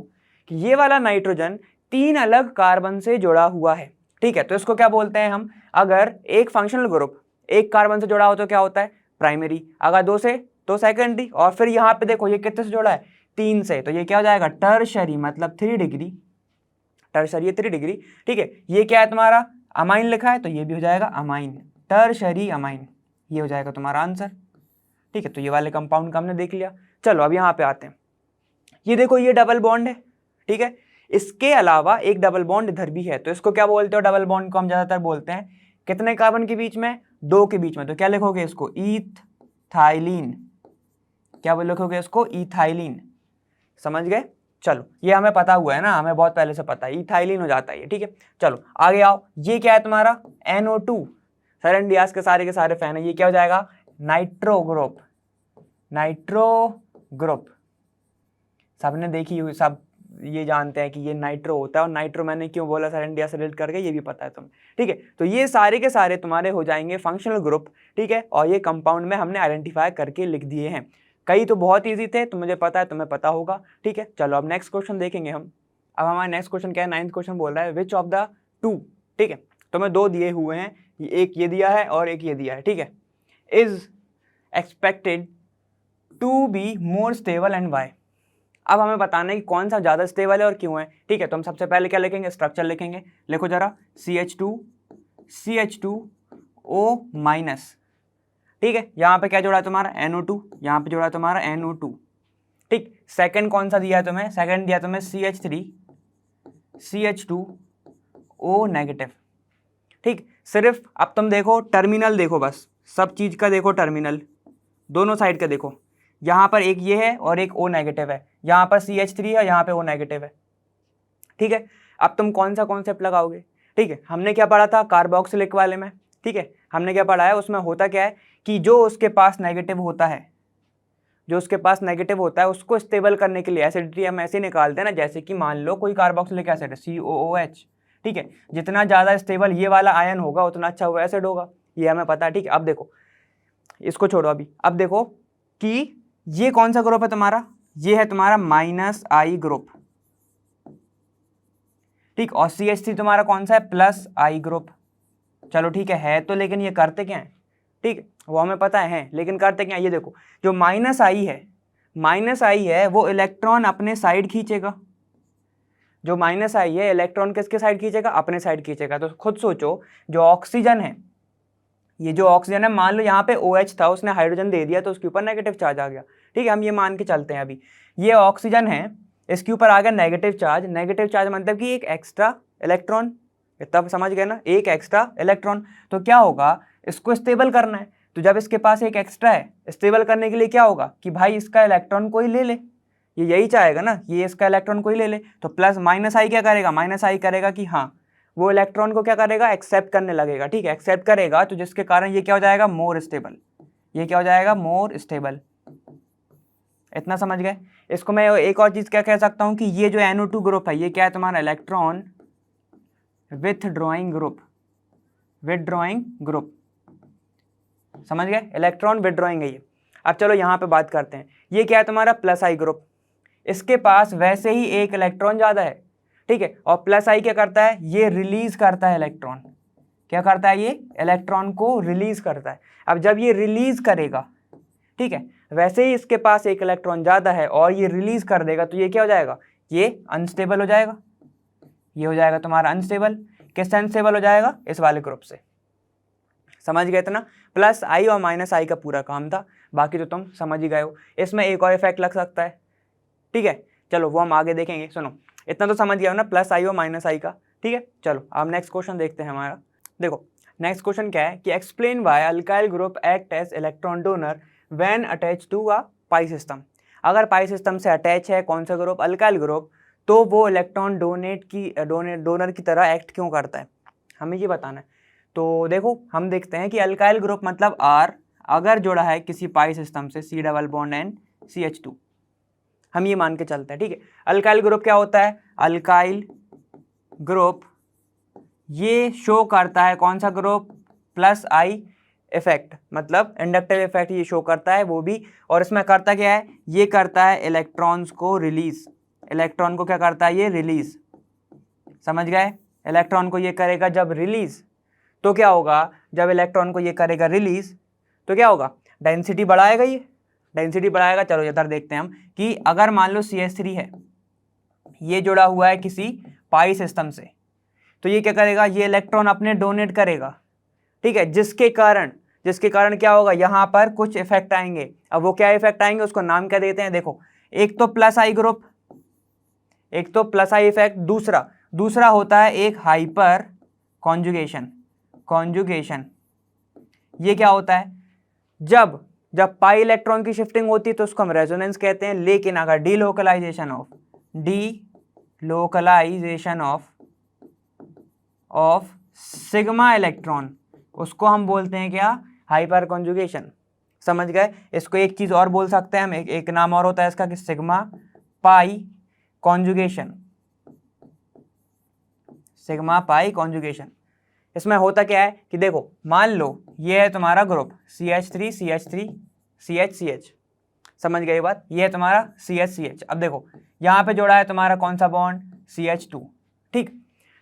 कि ये वाला नाइट्रोजन 3 अलग कार्बन से जुड़ा हुआ है, ठीक है। तो इसको क्या बोलते हैं हम, अगर एक फंक्शनल ग्रुप एक कार्बन से जुड़ा हो तो क्या होता है, प्राइमरी, अगर 2 से तो सेकेंडरी, और फिर यहाँ पे देखो ये कितने से जुड़ा है, 3 से, तो ये क्या हो जाएगा, टर्शरी, मतलब 3 डिग्री, टर्शरी 3 डिग्री, ठीक है। ये क्या है तुम्हारा, अमाइन लिखा है, तो ये भी हो जाएगा अमाइन, टर्शरी अमाइन, ये हो जाएगा तुम्हारा आंसर, ठीक है। तो ये वाले कंपाउंड का हमने देख लिया। चलो अब यहाँ पे आते हैं, ये देखो ये डबल बॉन्ड है, ठीक है। इसके अलावा एक डबल बॉन्ड इधर भी है, तो इसको क्या बोलते हो, डबल बॉन्ड को हम ज्यादातर बोलते हैं कितने कार्बन के बीच में, 2 के बीच में। तो क्या लिखोगे इसको, इथाइलिन, क्या लिखोगे इसको, इथाइलिन। समझ गए। चलो ये हमें पता हुआ है ना, हमें बहुत पहले से पता है, इथाइलिन हो जाता है ये, ठीक है। चलो आगे आओ, ये क्या है तुम्हारा NO2, सर डियास के सारे फैन है, ये क्या हो जाएगा, नाइट्रो ग्रुप, नाइट्रो ग्रुप। सबने देखी हुई, सब ये जानते हैं कि ये नाइट्रो होता है, और नाइट्रो मैंने क्यों बोला सर इंडिया से रिलेट करके, ये भी पता है तुम्हें, ठीक है। तो ये सारे के सारे तुम्हारे हो जाएंगे फंक्शनल ग्रुप, ठीक है। और ये कंपाउंड में हमने आइडेंटिफाई करके लिख दिए हैं। कई तो बहुत ईजी थे, तो मुझे पता है तुम्हें पता होगा, ठीक है। चलो अब नेक्स्ट क्वेश्चन देखेंगे हम। अब हमारा नेक्स्ट क्वेश्चन क्या है, 9th क्वेश्चन बोल रहा है विच ऑफ द 2, ठीक है। तो मैं 2 दिए हुए हैं, एक ये दिया है और एक ये दिया है, ठीक है। Is expected to be more stable and why. अब हमें बताना है कि कौन सा ज़्यादा स्टेबल है और क्यों है, ठीक है। तो हम सबसे पहले क्या लिखेंगे, स्ट्रक्चर लिखेंगे। लिखो जरा, CH2O माइनस, ठीक है। यहाँ पे क्या जोड़ा है तुम्हारा, NO2, यहाँ पे जोड़ा है तुम्हारा NO2, ठीक। सेकंड कौन सा दिया है तुम्हें, सेकंड दिया तुम्हें CH2O नेगेटिव, ठीक। सिर्फ अब तुम देखो टर्मिनल, देखो बस सब चीज़ का देखो टर्मिनल, दोनों साइड का देखो, यहाँ पर एक ये है और एक O नेगेटिव है, यहाँ पर CH3 है, यहाँ पे O नेगेटिव है, ठीक है। अब तुम कौन सा कॉन्सेप्ट लगाओगे, ठीक है। हमने क्या पढ़ा था कार्बोक्सिलिक वाले में, ठीक है। हमने क्या पढ़ा है, उसमें होता क्या है कि जो उसके पास नेगेटिव होता है, जो उसके पास नेगेटिव होता है उसको स्टेबल करने के लिए एसिडिटी हम ऐसे निकालते हैं ना, जैसे कि मान लो कोई कार्बोक्सिलिक एसिड है COOH, ठीक है। जितना ज़्यादा स्टेबल ये वाला आयन होगा उतना अच्छा वो एसिड होगा, ये हमें पता है, ठीक है। अब देखो इसको छोड़ो अभी, अब देखो कि ये कौन सा ग्रुप है तुम्हारा, ये है तुम्हारा -I ग्रुप, ठीक। और CH3 तुम्हारा कौन सा है, +I ग्रुप। चलो ठीक है तो, लेकिन ये करते क्या है, ठीक, वो हमें पता है, लेकिन करते क्या है, ये देखो जो -I है वो इलेक्ट्रॉन अपने साइड खींचेगा, जो -I है इलेक्ट्रॉन किसके साइड खींचेगा, अपने साइड खींचेगा। तो खुद सोचो, जो ऑक्सीजन है, ये जो ऑक्सीजन है, मान लो यहाँ पे OH था, उसने हाइड्रोजन दे दिया तो उसके ऊपर नेगेटिव चार्ज आ गया, ठीक है। हम ये मान के चलते हैं अभी, ये ऑक्सीजन है, इसके ऊपर आ गया नेगेटिव चार्ज, नेगेटिव चार्ज मतलब कि एक एक्स्ट्रा इलेक्ट्रॉन, तब समझ गए ना, एक एक्स्ट्रा इलेक्ट्रॉन। तो क्या होगा, इसको स्टेबल करना है, तो जब इसके पास एक एक्स्ट्रा है, स्टेबल करने के लिए क्या होगा कि भाई इसका इलेक्ट्रॉन कोई ले ले, ये यही चाहेगा ना, ये इसका इलेक्ट्रॉन कोई ले ले। तो +I क्या करेगा, -I करेगा कि हाँ वो इलेक्ट्रॉन को क्या करेगा, एक्सेप्ट करने लगेगा, ठीक है। एक्सेप्ट करेगा तो जिसके कारण ये क्या हो जाएगा, मोर स्टेबल, ये क्या हो जाएगा, मोर स्टेबल। इतना समझ गए। इसको मैं एक और चीज क्या कह सकता हूं कि ये जो NO2 ग्रुप है, ये क्या है तुम्हारा, electron withdrawing group, withdrawing group, समझ गए, इलेक्ट्रॉन विथड्रॉइंग है ये। अब चलो यहाँ पे बात करते हैं, ये क्या है तुम्हारा +I ग्रुप, इसके पास वैसे ही एक इलेक्ट्रॉन ज्यादा है, ठीक है। और +I क्या करता है, ये रिलीज करता है इलेक्ट्रॉन, क्या करता है, ये इलेक्ट्रॉन को रिलीज करता है। अब जब ये रिलीज करेगा, ठीक है, वैसे ही इसके पास एक इलेक्ट्रॉन ज्यादा है और ये रिलीज कर देगा, तो ये क्या हो जाएगा, ये अनस्टेबल हो जाएगा, ये हो जाएगा तुम्हारा अनस्टेबल। किससे अनस्टेबल हो जाएगा, इस वाले ग्रुप से। समझ गए इतना, +I और -I का पूरा काम था, बाकी तो तुम समझ ही गए हो। इसमें एक और इफेक्ट लग सकता है, ठीक है, चलो वो हम आगे देखेंगे। सुनो इतना तो समझ गया हो ना, +I और -I का, ठीक है। चलो अब नेक्स्ट क्वेश्चन देखते हैं हमारा। देखो नेक्स्ट क्वेश्चन क्या है कि explain why alkyl group act as electron donor when attached to a pi system. अगर पाई सिस्टम से अटैच है कौन सा ग्रुप, अल्काइल ग्रुप, तो वो इलेक्ट्रॉन डोनर की तरह एक्ट क्यों करता है, हमें ये बताना है। तो देखो हम देखते हैं कि अल्काइल ग्रुप मतलब R अगर जुड़ा है किसी पाई सिस्टम से C double bond N CH2, हम ये मान के चलते हैं, ठीक है। अल्काइल ग्रुप क्या होता है, अल्काइल ग्रुप ये शो करता है कौन सा ग्रुप, प्लस आई इफेक्ट, मतलब इंडक्टिव इफेक्ट ये शो करता है वो भी। और इसमें करता क्या है, ये करता है इलेक्ट्रॉन्स को रिलीज, इलेक्ट्रॉन को क्या करता है ये रिलीज, समझ गए। इलेक्ट्रॉन को ये करेगा जब रिलीज, तो क्या होगा, जब इलेक्ट्रॉन को ये करेगा रिलीज तो क्या होगा, डेंसिटी बढ़ाएगा, ये डेंसिटी बढ़ाएगा। चलो इधर देखते हैं हम कि अगर मान लो CH3 है, ये जुड़ा हुआ है किसी पाई सिस्टम से, तो ये क्या करेगा, ये इलेक्ट्रॉन अपने डोनेट करेगा, ठीक है, जिसके कारण क्या होगा, यहाँ पर कुछ इफेक्ट आएंगे। अब वो क्या इफेक्ट आएंगे, उसको नाम क्या देते हैं, देखो एक तो प्लस आई ग्रुप, एक तो प्लस आई इफेक्ट, दूसरा होता है एक हाइपर कॉन्जुगेशन। ये क्या होता है, जब पाई इलेक्ट्रॉन की शिफ्टिंग होती है तो उसको हम रेजोनेंस कहते हैं, लेकिन अगर डीलोकलाइजेशन ऑफ सिग्मा इलेक्ट्रॉन, उसको हम बोलते हैं क्या, हाइपर कॉन्जुगेशन, समझ गए। इसको एक चीज और बोल सकते हैं हम, एक नाम और होता है इसका कि सिग्मा पाई कॉन्जुगेशन। इसमें होता क्या है कि देखो मान लो ये है तुम्हारा ग्रुप CH3 CH3 CH, समझ गए बात, ये है तुम्हारा CH। अब देखो यहाँ पे जोड़ा है तुम्हारा कौन सा बॉन्ड, CH2, ठीक।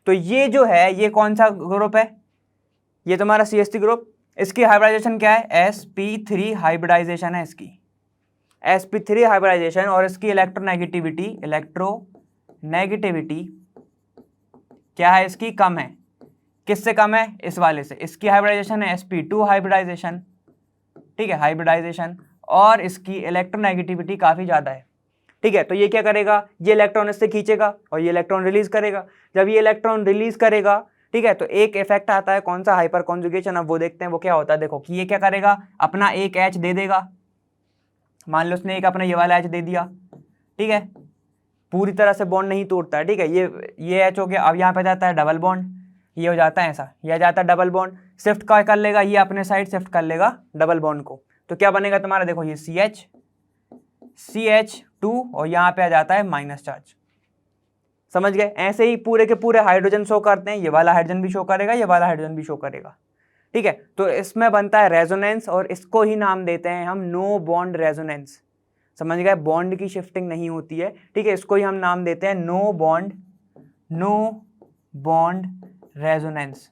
तो ये जो है ये कौन सा ग्रुप है, ये तुम्हारा CH3 ग्रुप, इसकी हाइब्रिडाइजेशन क्या है, sp3 हाइब्रिडाइजेशन है इसकी, sp3 हाइब्रिडाइजेशन। और इसकी इलेक्ट्रोनेगेटिविटी क्या है इसकी, कम है। किससे कम है, इस वाले से। इसकी हाइब्रिडाइजेशन है sp2 हाइब्रिडाइजेशन, ठीक है, हाइब्रिडाइजेशन, और इसकी इलेक्ट्रोनेगेटिविटी काफी ज्यादा है, ठीक है। तो ये क्या करेगा, ये इलेक्ट्रॉन इससे खींचेगा और ये इलेक्ट्रॉन रिलीज करेगा। जब ये इलेक्ट्रॉन रिलीज करेगा, ठीक है, तो एक इफेक्ट आता है कौन सा, हाइपर कॉन्जुगेशन। अब वो देखते हैं वो क्या होता है। देखो कि ये क्या करेगा, अपना एक H दे देगा, मान लो उसने एक अपना ये वाला H दे दिया, ठीक है, पूरी तरह से बॉन्ड नहीं तोड़ता है, ठीक है, ये H हो गया। अब यहाँ पे जाता है डबल बॉन्ड, ये हो जाता है ऐसा, ये जाता है डबल बॉन्ड, शिफ्ट क्या कर लेगा, ये अपने साइड शिफ्ट कर लेगा डबल बॉन्ड को। तो क्या बनेगा तुम्हारा, देखो ये CH2 और यहाँ पे आ जाता है माइनस चार्ज, समझ गए। ऐसे ही पूरे के पूरे हाइड्रोजन शो करते हैं, ये वाला हाइड्रोजन भी शो करेगा, ये वाला हाइड्रोजन भी शो करेगा, ठीक है। तो इसमें बनता है रेजोनेंस, और इसको ही नाम देते हैं हम नो बॉन्ड रेजोनेंस, समझ गए। बॉन्ड की शिफ्टिंग नहीं होती है, ठीक है, इसको ही हम नाम देते हैं नो बॉन्ड रेजोनेंस,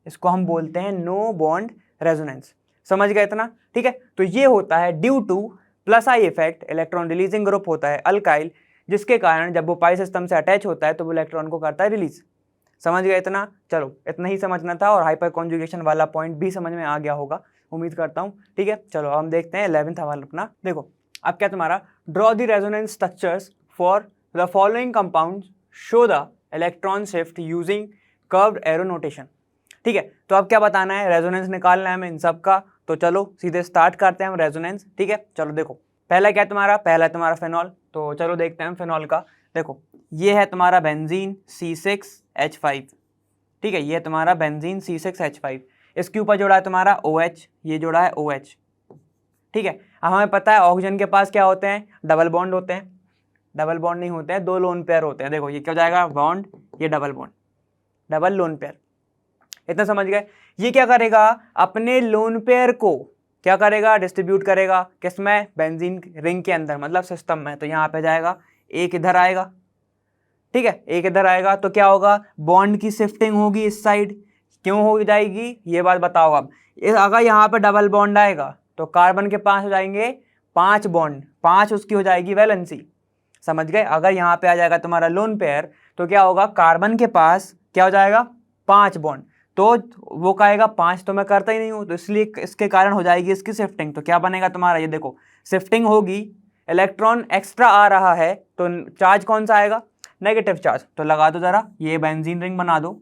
इसको हम बोलते हैं नो बॉन्ड रेजोनेंस, समझ गए इतना, ठीक है। तो ये होता है due two plus I effect, electron releasing group होता है अल्काइल, जिसके कारण जब वो पाई सिस्टम से अटैच होता है तो वो इलेक्ट्रॉन को करता है रिलीज, समझ गए इतना। चलो इतना ही समझना था, और हाइपर कॉन्जुगेशन वाला पॉइंट भी समझ में आ गया होगा, उम्मीद करता हूँ, ठीक है। चलो हम देखते हैं 11th हवाला अपना। देखो अब क्या तुम्हारा, draw the resonance structures for the following compounds, show the electron shift using curved arrow notation, ठीक है। तो अब क्या बताना है, रेजोनेंस निकालना है हमें इन सब का। तो चलो सीधे स्टार्ट करते हैं हम रेजोनेंस, ठीक है। चलो देखो पहला क्या तुम्हारा, पहला तुम्हारा फेनॉल, तो चलो देखते हैं हम फेनॉल का। देखो ये है तुम्हारा बेंजीन C6H5, ठीक है, ये है तुम्हारा बेंजीन C6H5, इसके ऊपर जोड़ा है तुम्हारा OH, ये जोड़ा है OH, ठीक है। अब हमें पता है ऑक्सीजन के पास क्या होते हैं, डबल बॉन्ड होते हैं, डबल बॉन्ड नहीं होते हैं, दो लोन पेयर होते हैं। देखो ये क्या हो जाएगा, बॉन्ड, ये double bond, double lone pair, इतना समझ गए। ये क्या करेगा, अपने लोन पेयर को क्या करेगा, डिस्ट्रीब्यूट करेगा, किसमें, बेंजीन रिंग के अंदर, मतलब सिस्टम में। तो यहाँ पे जाएगा, एक इधर आएगा, ठीक है, एक इधर आएगा, तो क्या होगा, बॉन्ड की शिफ्टिंग होगी इस साइड, क्यों हो जाएगी ये बात बताओ। अब अगर यहाँ पे डबल बॉन्ड आएगा तो कार्बन के पास हो जाएंगे 5 बॉन्ड, 5 उसकी हो जाएगी वैलेंसी, समझ गए। अगर यहाँ पे आ जाएगा तुम्हारा लोन पेयर तो क्या होगा, कार्बन के पास क्या हो जाएगा, 5 बॉन्ड, तो वो कहेगा 5 तो मैं करता ही नहीं हूँ, तो इसलिए इसके कारण हो जाएगी इसकी शिफ्टिंग। तो क्या बनेगा तुम्हारा, ये देखो शिफ्टिंग होगी, इलेक्ट्रॉन एक्स्ट्रा आ रहा है, तो चार्ज कौन सा आएगा, नेगेटिव चार्ज। तो लगा दो जरा, ये बेंजीन रिंग बना दो,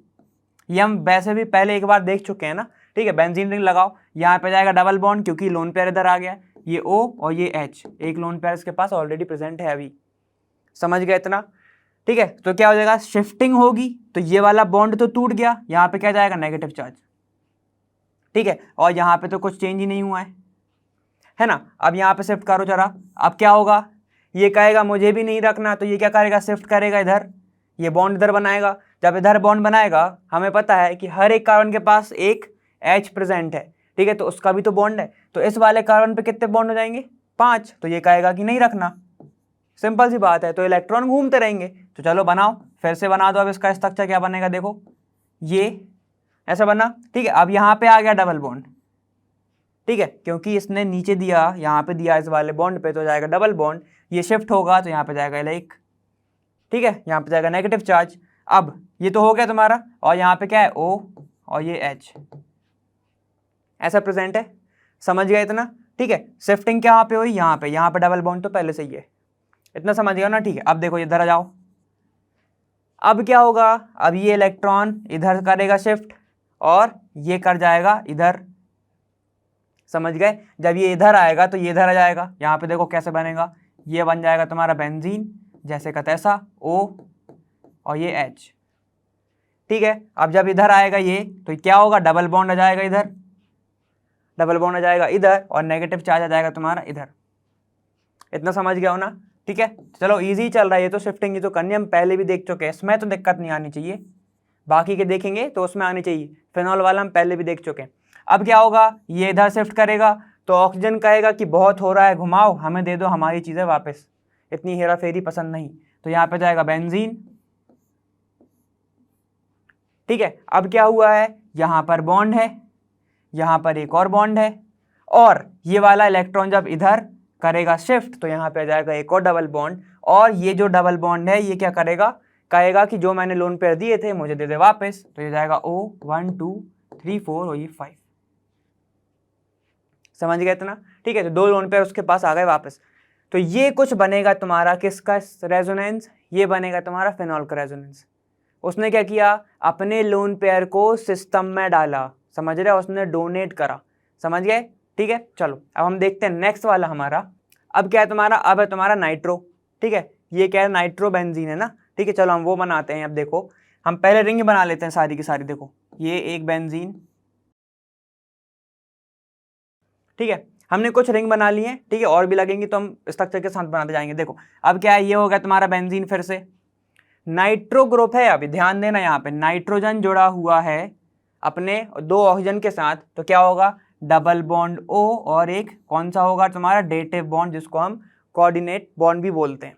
ये हम वैसे भी पहले एक बार देख चुके हैं ना, ठीक है, बेंजीन रिंग लगाओ, यहाँ पे जाएगा डबल बॉन्ड क्योंकि लोन पेयर इधर आ गया, ये O और ये H, एक लोन पेयर इसके पास ऑलरेडी प्रेजेंट है अभी, समझ गए इतना, ठीक है। तो क्या हो जाएगा, शिफ्टिंग होगी तो ये वाला बॉन्ड तो टूट गया, यहाँ पे क्या जाएगा, नेगेटिव चार्ज, ठीक है, और यहाँ पे तो कुछ चेंज ही नहीं हुआ है ना। अब यहाँ पे शिफ्ट करो जरा, अब क्या होगा, ये कहेगा मुझे भी नहीं रखना, तो ये क्या करेगा, शिफ्ट करेगा इधर, ये बॉन्ड इधर बनाएगा, जब इधर बॉन्ड बनाएगा हमें पता है कि हर एक कार्बन के पास एक H प्रेजेंट है, ठीक है, तो उसका भी तो बॉन्ड है, तो इस वाले कार्बन पे कितने बॉन्ड हो जाएंगे, 5, तो ये कहेगा कि नहीं रखना, सिंपल सी बात है, तो इलेक्ट्रॉन घूमते रहेंगे। तो चलो बनाओ, फिर से बना दो, अब इसका स्ट्रक्चर क्या बनेगा, देखो ये ऐसा बना, ठीक है। अब यहाँ पे आ गया डबल बॉन्ड, ठीक है, क्योंकि इसने नीचे दिया, यहाँ पे दिया इस वाले बॉन्ड पे, तो जाएगा डबल बॉन्ड, ये शिफ्ट होगा तो यहाँ पे जाएगा इलेक्ट्रिक, ठीक है, यहाँ पे जाएगा नेगेटिव चार्ज। अब ये तो हो गया तुम्हारा, और यहाँ पे क्या है, O और ये H ऐसा प्रेजेंट है, समझ गया इतना, ठीक है। शिफ्टिंग क्या पे हुई, यहाँ पे डबल बॉन्ड तो पहले से ही है, इतना समझ गया ना, ठीक है। अब देखो इधर आ जाओ, अब क्या होगा, अब ये इलेक्ट्रॉन इधर करेगा शिफ्ट और ये कर जाएगा इधर, समझ गए, जब ये इधर आएगा तो ये इधर आ जाएगा, यहाँ पे देखो कैसे बनेगा, ये बन जाएगा तुम्हारा बेंजीन जैसे का तैसा, O और ये H, ठीक है। अब जब इधर आएगा ये, तो क्या होगा, डबल बॉन्ड आ जाएगा इधर, डबल बॉन्ड आ जाएगा इधर, और नेगेटिव चार्ज आ जाएगा तुम्हारा इधर, इतना समझ गया हो ना, ठीक है। चलो इजी चल रहा है, ये तो शिफ्टिंग, ये तो करनी हम पहले भी देख चुके हैं, इसमें तो दिक्कत नहीं आनी चाहिए, बाकी के देखेंगे तो उसमें आनी चाहिए, फिनॉल वाला हम पहले भी देख चुके हैं। अब क्या होगा, ये इधर शिफ्ट करेगा तो ऑक्सीजन कहेगा कि बहुत हो रहा है, घुमाओ, हमें दे दो हमारी चीज़ें वापस, इतनी हेरा फेरी पसंद नहीं, तो यहाँ पे जाएगा बेंजीन, ठीक है। अब क्या हुआ है, यहाँ पर बॉन्ड है, यहाँ पर एक और बॉन्ड है, और ये वाला इलेक्ट्रॉन जब इधर करेगा शिफ्ट तो यहाँ पे आ जाएगा एक और डबल बॉन्ड, और ये जो डबल बॉन्ड है ये क्या करेगा, कहेगा कि जो मैंने लोन पेयर दिए थे मुझे दे दे वापस, तो ये जाएगा O 1 2 3 4 और ये 5, समझ गए इतना, ठीक है। तो 2 लोन पेयर उसके पास आ गए वापस, तो ये कुछ बनेगा तुम्हारा किसका रेजोनेंस, ये बनेगा तुम्हारा फिनॉल का रेजोनेंस। उसने क्या किया, अपने लोन पेयर को सिस्टम में डाला, समझ रहे हो, उसने डोनेट करा, समझ गए, ठीक है। चलो अब हम देखते हैं नेक्स्ट वाला हमारा, अब क्या है तुम्हारा, अब है तुम्हारा नाइट्रो, ठीक है, ये क्या है, नाइट्रो बेंजीन है ना, ठीक है। चलो हम वो बनाते हैं, अब देखो हम पहले रिंग बना लेते हैं सारी की सारी, देखो ये एक बेंजीन, ठीक है, हमने कुछ रिंग बना ली है, ठीक है, और भी लगेंगी तो हम स्ट्रक्चर के साथ बनाते जाएंगे। देखो अब क्या है, ये हो गया तुम्हारा बेंजीन, फिर से नाइट्रो ग्रुप है, अभी ध्यान देना, यहाँ पे नाइट्रोजन जुड़ा हुआ है अपने 2 ऑक्सीजन के साथ, तो क्या होगा, डबल बॉन्ड O और एक कौन सा होगा तुम्हारा, डेटिव बॉन्ड, जिसको हम कोऑर्डिनेट बॉन्ड भी बोलते हैं,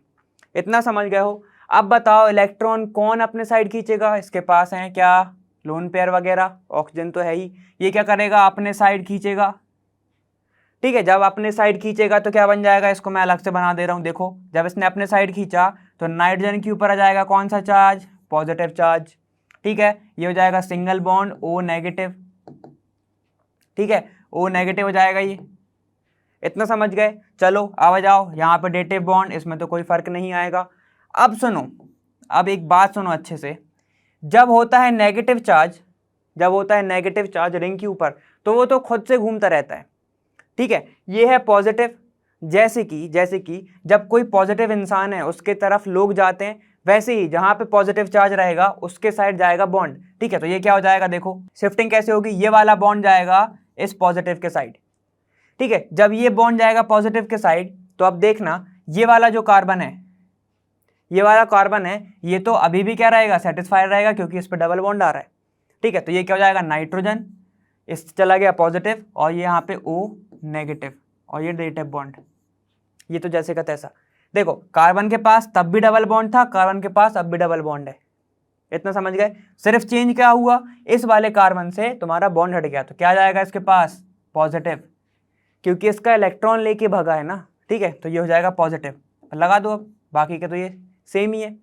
इतना समझ गए हो। अब बताओ इलेक्ट्रॉन कौन अपने साइड खींचेगा, इसके पास है क्या लोन पेयर वगैरह, ऑक्सीजन तो है ही, ये क्या करेगा, अपने साइड खींचेगा, ठीक है। जब अपने साइड खींचेगा तो क्या बन जाएगा, इसको मैं अलग से बना दे रहा हूँ, देखो जब इसने अपने साइड खींचा तो नाइट्रोजन के ऊपर आ जाएगा कौन सा चार्ज, पॉजिटिव चार्ज, ठीक है, ये हो जाएगा सिंगल बॉन्ड O नेगेटिव, ठीक है, O नेगेटिव हो जाएगा ये, इतना समझ गए। चलो अब आ जाओ यहाँ पर डेटिव बॉन्ड, इसमें तो कोई फर्क नहीं आएगा। अब सुनो, अब एक बात सुनो अच्छे से, जब होता है नेगेटिव चार्ज, जब होता है नेगेटिव चार्ज रिंग के ऊपर, तो वो तो खुद से घूमता रहता है, ठीक है। ये है पॉजिटिव, जैसे कि जब कोई पॉजिटिव इंसान है उसके तरफ लोग जाते हैं, वैसे ही जहां पे पॉजिटिव चार्ज रहेगा उसके साइड जाएगा बॉन्ड, ठीक है। तो ये क्या हो जाएगा, देखो शिफ्टिंग कैसे होगी, ये वाला बॉन्ड जाएगा इस पॉजिटिव के साइड, ठीक है। जब ये बॉन्ड जाएगा पॉजिटिव के साइड, तो अब देखना ये वाला जो कार्बन है, ये वाला कार्बन है, ये तो अभी भी क्या रहेगा, सेटिस्फाइड रहेगा, क्योंकि इस पर डबल बॉन्ड आ रहा है, ठीक है। तो ये क्या हो जाएगा, नाइट्रोजन, इस चला गया पॉजिटिव, और ये यहाँ पे O नेगेटिव, और ये डेटिव बॉन्ड, ये तो जैसे का तैसा। देखो कार्बन के पास तब भी डबल बॉन्ड था, कार्बन के पास अब भी डबल बॉन्ड है, इतना समझ गए। सिर्फ चेंज क्या हुआ, इस वाले कार्बन से तुम्हारा बॉन्ड हट गया, तो क्या जाएगा इसके पास, पॉजिटिव, क्योंकि इसका इलेक्ट्रॉन लेके भगा है ना, ठीक है। तो ये हो जाएगा पॉजिटिव, लगा दो, अब बाकी के तो ये सेम ही है।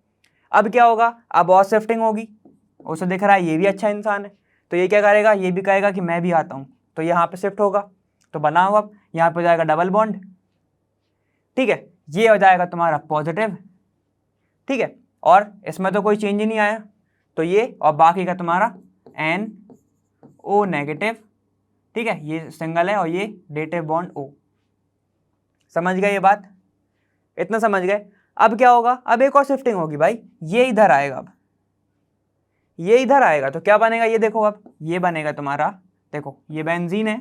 अब क्या होगा, अब और शिफ्टिंग होगी, उसे दिख रहा है ये भी अच्छा इंसान है, तो ये क्या करेगा, ये भी कहेगा कि मैं भी आता हूँ, तो यहाँ पे शिफ्ट होगा, तो बनाओ, अब यहाँ पे हो जाएगा डबल बॉन्ड, ठीक है, ये हो जाएगा तुम्हारा पॉजिटिव, ठीक है, और इसमें तो कोई चेंज ही नहीं आया, तो ये, और बाकी का तुम्हारा NO नेगेटिव ठीक है, ये सिंगल है और ये डेटिव बॉन्ड O। समझ गए ये बात, इतना समझ गए। अब क्या होगा, अब एक और शिफ्टिंग होगी भाई, ये इधर आएगा, अब ये इधर आएगा तो क्या बनेगा, ये देखो अब ये बनेगा तुम्हारा, देखो ये बेंजीन है,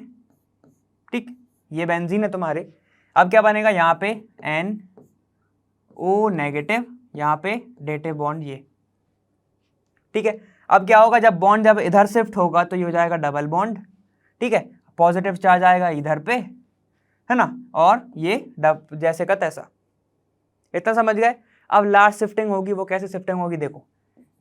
ठीक, ये बेंजीन है तुम्हारे। अब क्या बनेगा, यहाँ पे NO नेगेटिव, यहाँ पे डेटिव बॉन्ड ये, ठीक है। अब क्या होगा, जब बॉन्ड जब इधर शिफ्ट होगा तो ये हो जाएगा डबल बॉन्ड, ठीक है, पॉजिटिव चार्ज आएगा इधर पे, है ना, और ये जैसे का तैसा, इतना समझ गए। अब लास्ट शिफ्टिंग होगी, वो कैसे शिफ्टिंग होगी देखो,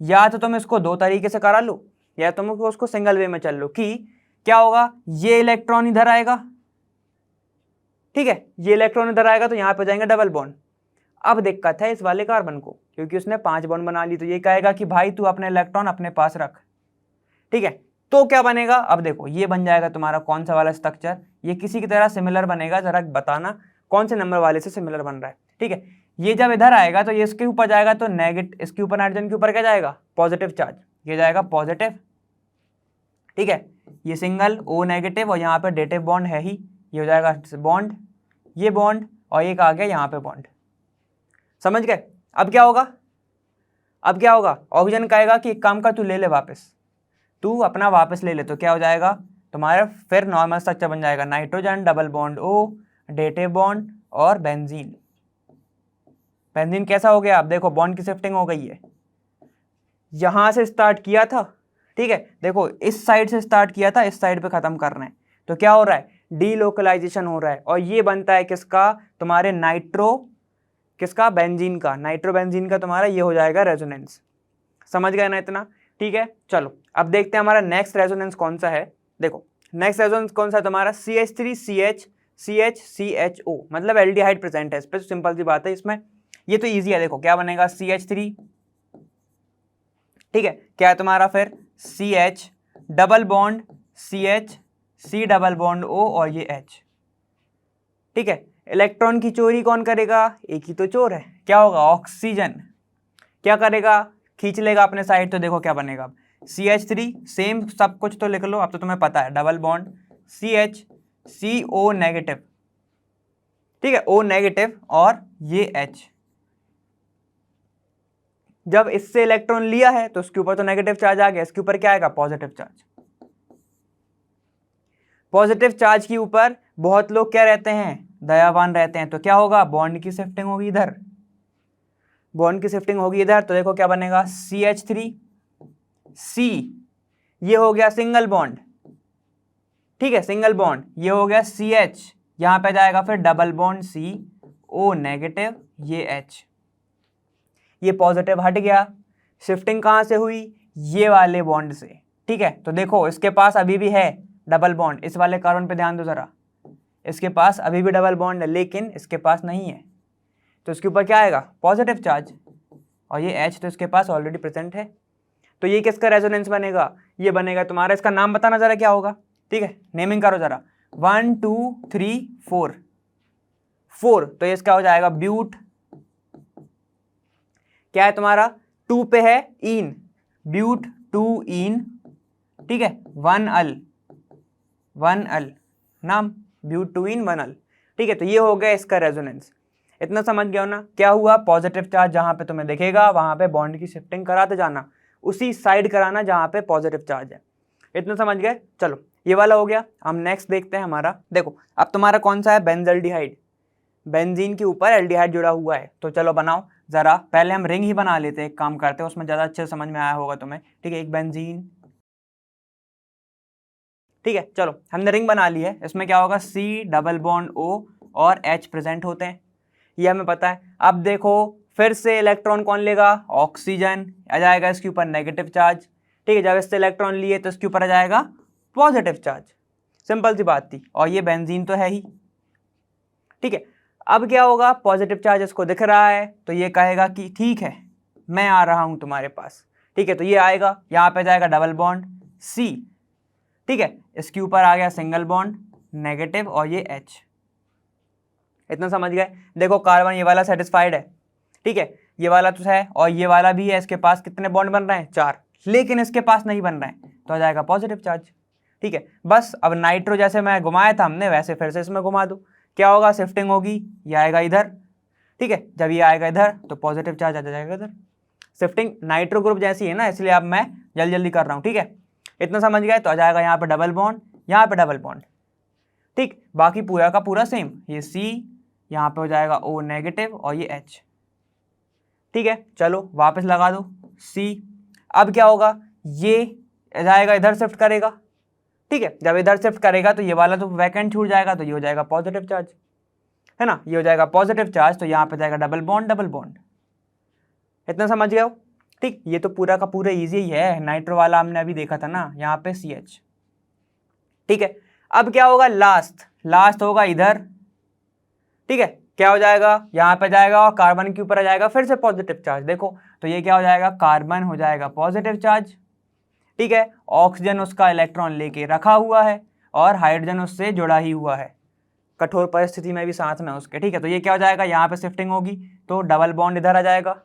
या तो तुम इसको दो तरीके से करा लो, या तुम उसको सिंगल वे में चल लो, कि क्या होगा, ये इलेक्ट्रॉन इधर आएगा, ठीक है, ये इलेक्ट्रॉन इधर आएगा तो यहाँ पे जाएंगे डबल बॉन्ड। अब दिक्कत है इस वाले कार्बन को, क्योंकि उसने 5 बॉन्ड बना ली, तो ये कहेगा कि भाई तू अपने इलेक्ट्रॉन अपने पास रख, ठीक है। तो क्या बनेगा, अब देखो ये बन जाएगा तुम्हारा कौन सा वाला स्ट्रक्चर, ये किसी की तरह सिमिलर बनेगा, जरा बताना कौन से नंबर वाले से सिमिलर बन रहा है, ठीक है। ये जब इधर आएगा तो ये इसके ऊपर जाएगा तो नेगेटिव, इसके ऊपर नाइट्रोजन के ऊपर क्या जाएगा, पॉजिटिव चार्ज, ये जाएगा पॉजिटिव, ठीक है, ये सिंगल O नेगेटिव और यहाँ पे डेटिव बॉन्ड है ही, ये हो जाएगा बॉन्ड, ये बॉन्ड और एक आ गया यहाँ पे बॉन्ड, समझ गए। अब क्या होगा, अब क्या होगा, ऑक्सीजन कहेगा कि एक काम कर, तू ले ले वापस, तू अपना वापस ले ले, तो क्या हो जाएगा तुम्हारा, फिर नॉर्मल स्ट्रक्चर बन जाएगा, nitrogen double bond O dative bond और बेंजीन। बेंजीन कैसा हो गया, अब देखो बॉन्ड की शिफ्टिंग हो गई है, यहां से स्टार्ट किया था, ठीक है, देखो इस साइड से स्टार्ट किया था, इस साइड पे खत्म कर रहे हैं, तो क्या हो रहा है, डीलोकलाइजेशन हो रहा है, और ये बनता है किसका, तुम्हारे किसका, बेंजीन का, नाइट्रो बेंजीन का तुम्हारा ये हो जाएगा रेजोनेंस। समझ गए ना इतना, ठीक है। चलो अब देखते हैं हमारा नेक्स्ट रेजोनेंस कौन सा है। देखो नेक्स्ट रेजोनेंस कौन सा है तुम्हारा, CH3CH मतलब एल्डिहाइड प्रेजेंट है इस पे, तो सिंपल सी बात है इसमें, ये तो इजी है। देखो क्या बनेगा, CH3, ठीक है, क्या है तुम्हारा फिर CH double bond CH, C double bond O और ये H, ठीक है। इलेक्ट्रॉन की चोरी कौन करेगा, एक ही तो चोर है, क्या होगा, ऑक्सीजन क्या करेगा, खींच लेगा अपने साइड, तो देखो क्या बनेगा, CH3 सेम सब कुछ तो लिख लो, अब तो तुम्हें पता है, double bond CH CO negative, ठीक है, O नेगेटिव और ये H। जब इससे इलेक्ट्रॉन लिया है तो उसके ऊपर तो नेगेटिव चार्ज आ गया, इसके ऊपर क्या आएगा, पॉजिटिव चार्ज। पॉजिटिव चार्ज के ऊपर बहुत लोग क्या रहते हैं, दयावान रहते हैं, तो क्या होगा, बॉन्ड की शिफ्टिंग होगी इधर, बॉन्ड की शिफ्टिंग होगी इधर, तो देखो क्या बनेगा, CH3C, ये हो गया सिंगल बॉन्ड, ठीक है, सिंगल बॉन्ड, ये हो गया CH, यहां पे जाएगा फिर डबल बॉन्ड CO नेगेटिव, ये H, ये पॉजिटिव हट गया, शिफ्टिंग कहां से हुई, ये वाले बॉन्ड से, ठीक है। तो देखो इसके पास अभी भी है डबल बॉन्ड, इस वाले कार्बन पे ध्यान दो जरा, इसके पास अभी भी डबल बॉन्ड है, लेकिन इसके पास नहीं है, तो इसके ऊपर क्या आएगा, पॉजिटिव चार्ज, और ये H तो इसके पास ऑलरेडी प्रेजेंट है, तो ये किसका रेजोनेंस बनेगा, ये बनेगा तुम्हारा, इसका नाम बताना जरा क्या होगा, ठीक है, नेमिंग करो जरा, 1 2 3 4, तो ये इसका हो जाएगा ब्यूट, क्या है तुम्हारा, 2 पे है इन, ब्यूट 2 इन, ठीक है, 1 अल नाम, ब्यूट 2 इन 1 अल, ठीक है। तो ये हो गया इसका रेजोनेंस, इतना समझ गया हो ना, क्या हुआ, पॉजिटिव चार्ज जहां पे तुम्हें दिखेगा वहां पे बॉन्ड की शिफ्टिंग कराते जाना, उसी साइड कराना जहां पे पॉजिटिव चार्ज है, इतना समझ गए। चलो ये वाला हो गया, हम नेक्स्ट देखते हैं हमारा, देखो अब तुम्हारा कौन सा है, बेंजल्डिहाइड, बेंजीन के ऊपर एल्डिहाइड जुड़ा हुआ है, तो चलो बनाओ जरा, पहले हम रिंग ही बना लेते हैं, एक काम करते हैं, उसमें ज्यादा अच्छे से समझ में आया होगा तुम्हें, ठीक है, एक बेंजीन, ठीक है। चलो हमने रिंग बना ली है, इसमें क्या होगा, C डबल बॉन्ड O और H प्रेजेंट होते हैं, ये हमें पता है। अब देखो फिर से इलेक्ट्रॉन कौन लेगा, ऑक्सीजन, आ जाएगा इसके ऊपर नेगेटिव चार्ज, ठीक है, जब इससे इलेक्ट्रॉन लिए तो इसके ऊपर आ जाएगा पॉजिटिव चार्ज, सिंपल सी बात थी, और ये बेंजीन तो है ही, ठीक है। अब क्या होगा, पॉजिटिव चार्ज इसको दिख रहा है, तो ये कहेगा कि ठीक है मैं आ रहा हूं तुम्हारे पास, ठीक है, तो ये आएगा, यहाँ पे जाएगा डबल बॉन्ड C, ठीक है, इसके ऊपर आ गया सिंगल बॉन्ड नेगेटिव और ये H, इतना समझ गए। देखो कार्बन ये वाला सेटिस्फाइड है, ठीक है, ये वाला तो है और ये वाला भी है, इसके पास कितने बॉन्ड बन रहे हैं, 4, लेकिन इसके पास नहीं बन रहे हैं, तो आ जाएगा पॉजिटिव चार्ज, ठीक है। बस अब नाइट्रो जैसे मैं घुमाया था हमने वैसे फिर से इसमें घुमा दो, क्या होगा, शिफ्टिंग होगी, ये आएगा इधर, ठीक है। जब ये आएगा इधर तो पॉजिटिव चार्ज आ जाएगा इधर। शिफ्टिंग नाइट्रो ग्रुप जैसी है ना, इसलिए अब मैं जल्दी जल्दी कर रहा हूँ, ठीक है। इतना समझ गए, तो आ जाएगा यहाँ पे डबल बॉन्ड, यहाँ पे डबल बॉन्ड, ठीक। बाकी पूरा का पूरा सेम, ये C यहाँ पे हो जाएगा O नेगेटिव और ये H, ठीक है। चलो वापस लगा दो C। अब क्या होगा, ये जाएगा इधर शिफ्ट करेगा, ठीक है। जब इधर शिफ्ट करेगा तो ये वाला तो वैकेंट छूट जाएगा, तो ये हो जाएगा पॉजिटिव चार्ज, है ना, ये हो जाएगा पॉजिटिव चार्ज, तो यहाँ पे जाएगा डबल बॉन्ड डबल बॉन्ड। इतना समझ गए हो, ठीक। ये तो पूरा का पूरा इजी ही है, नाइट्रो वाला हमने अभी देखा था ना, यहाँ पे CH, ठीक है। अब क्या होगा, लास्ट होगा इधर, ठीक है। क्या हो जाएगा, यहाँ पे जाएगा और कार्बन के ऊपर आ जाएगा फिर से पॉजिटिव चार्ज, देखो तो ये क्या हो जाएगा, कार्बन हो जाएगा पॉजिटिव चार्ज, ठीक है। ऑक्सीजन उसका इलेक्ट्रॉन लेके रखा हुआ है और हाइड्रोजन उससे जुड़ा ही हुआ है, कठोर परिस्थिति में भी साथ में उसके, ठीक है। तो ये क्या हो जाएगा, यहाँ पे शिफ्टिंग होगी तो डबल बॉन्ड इधर आ जाएगा,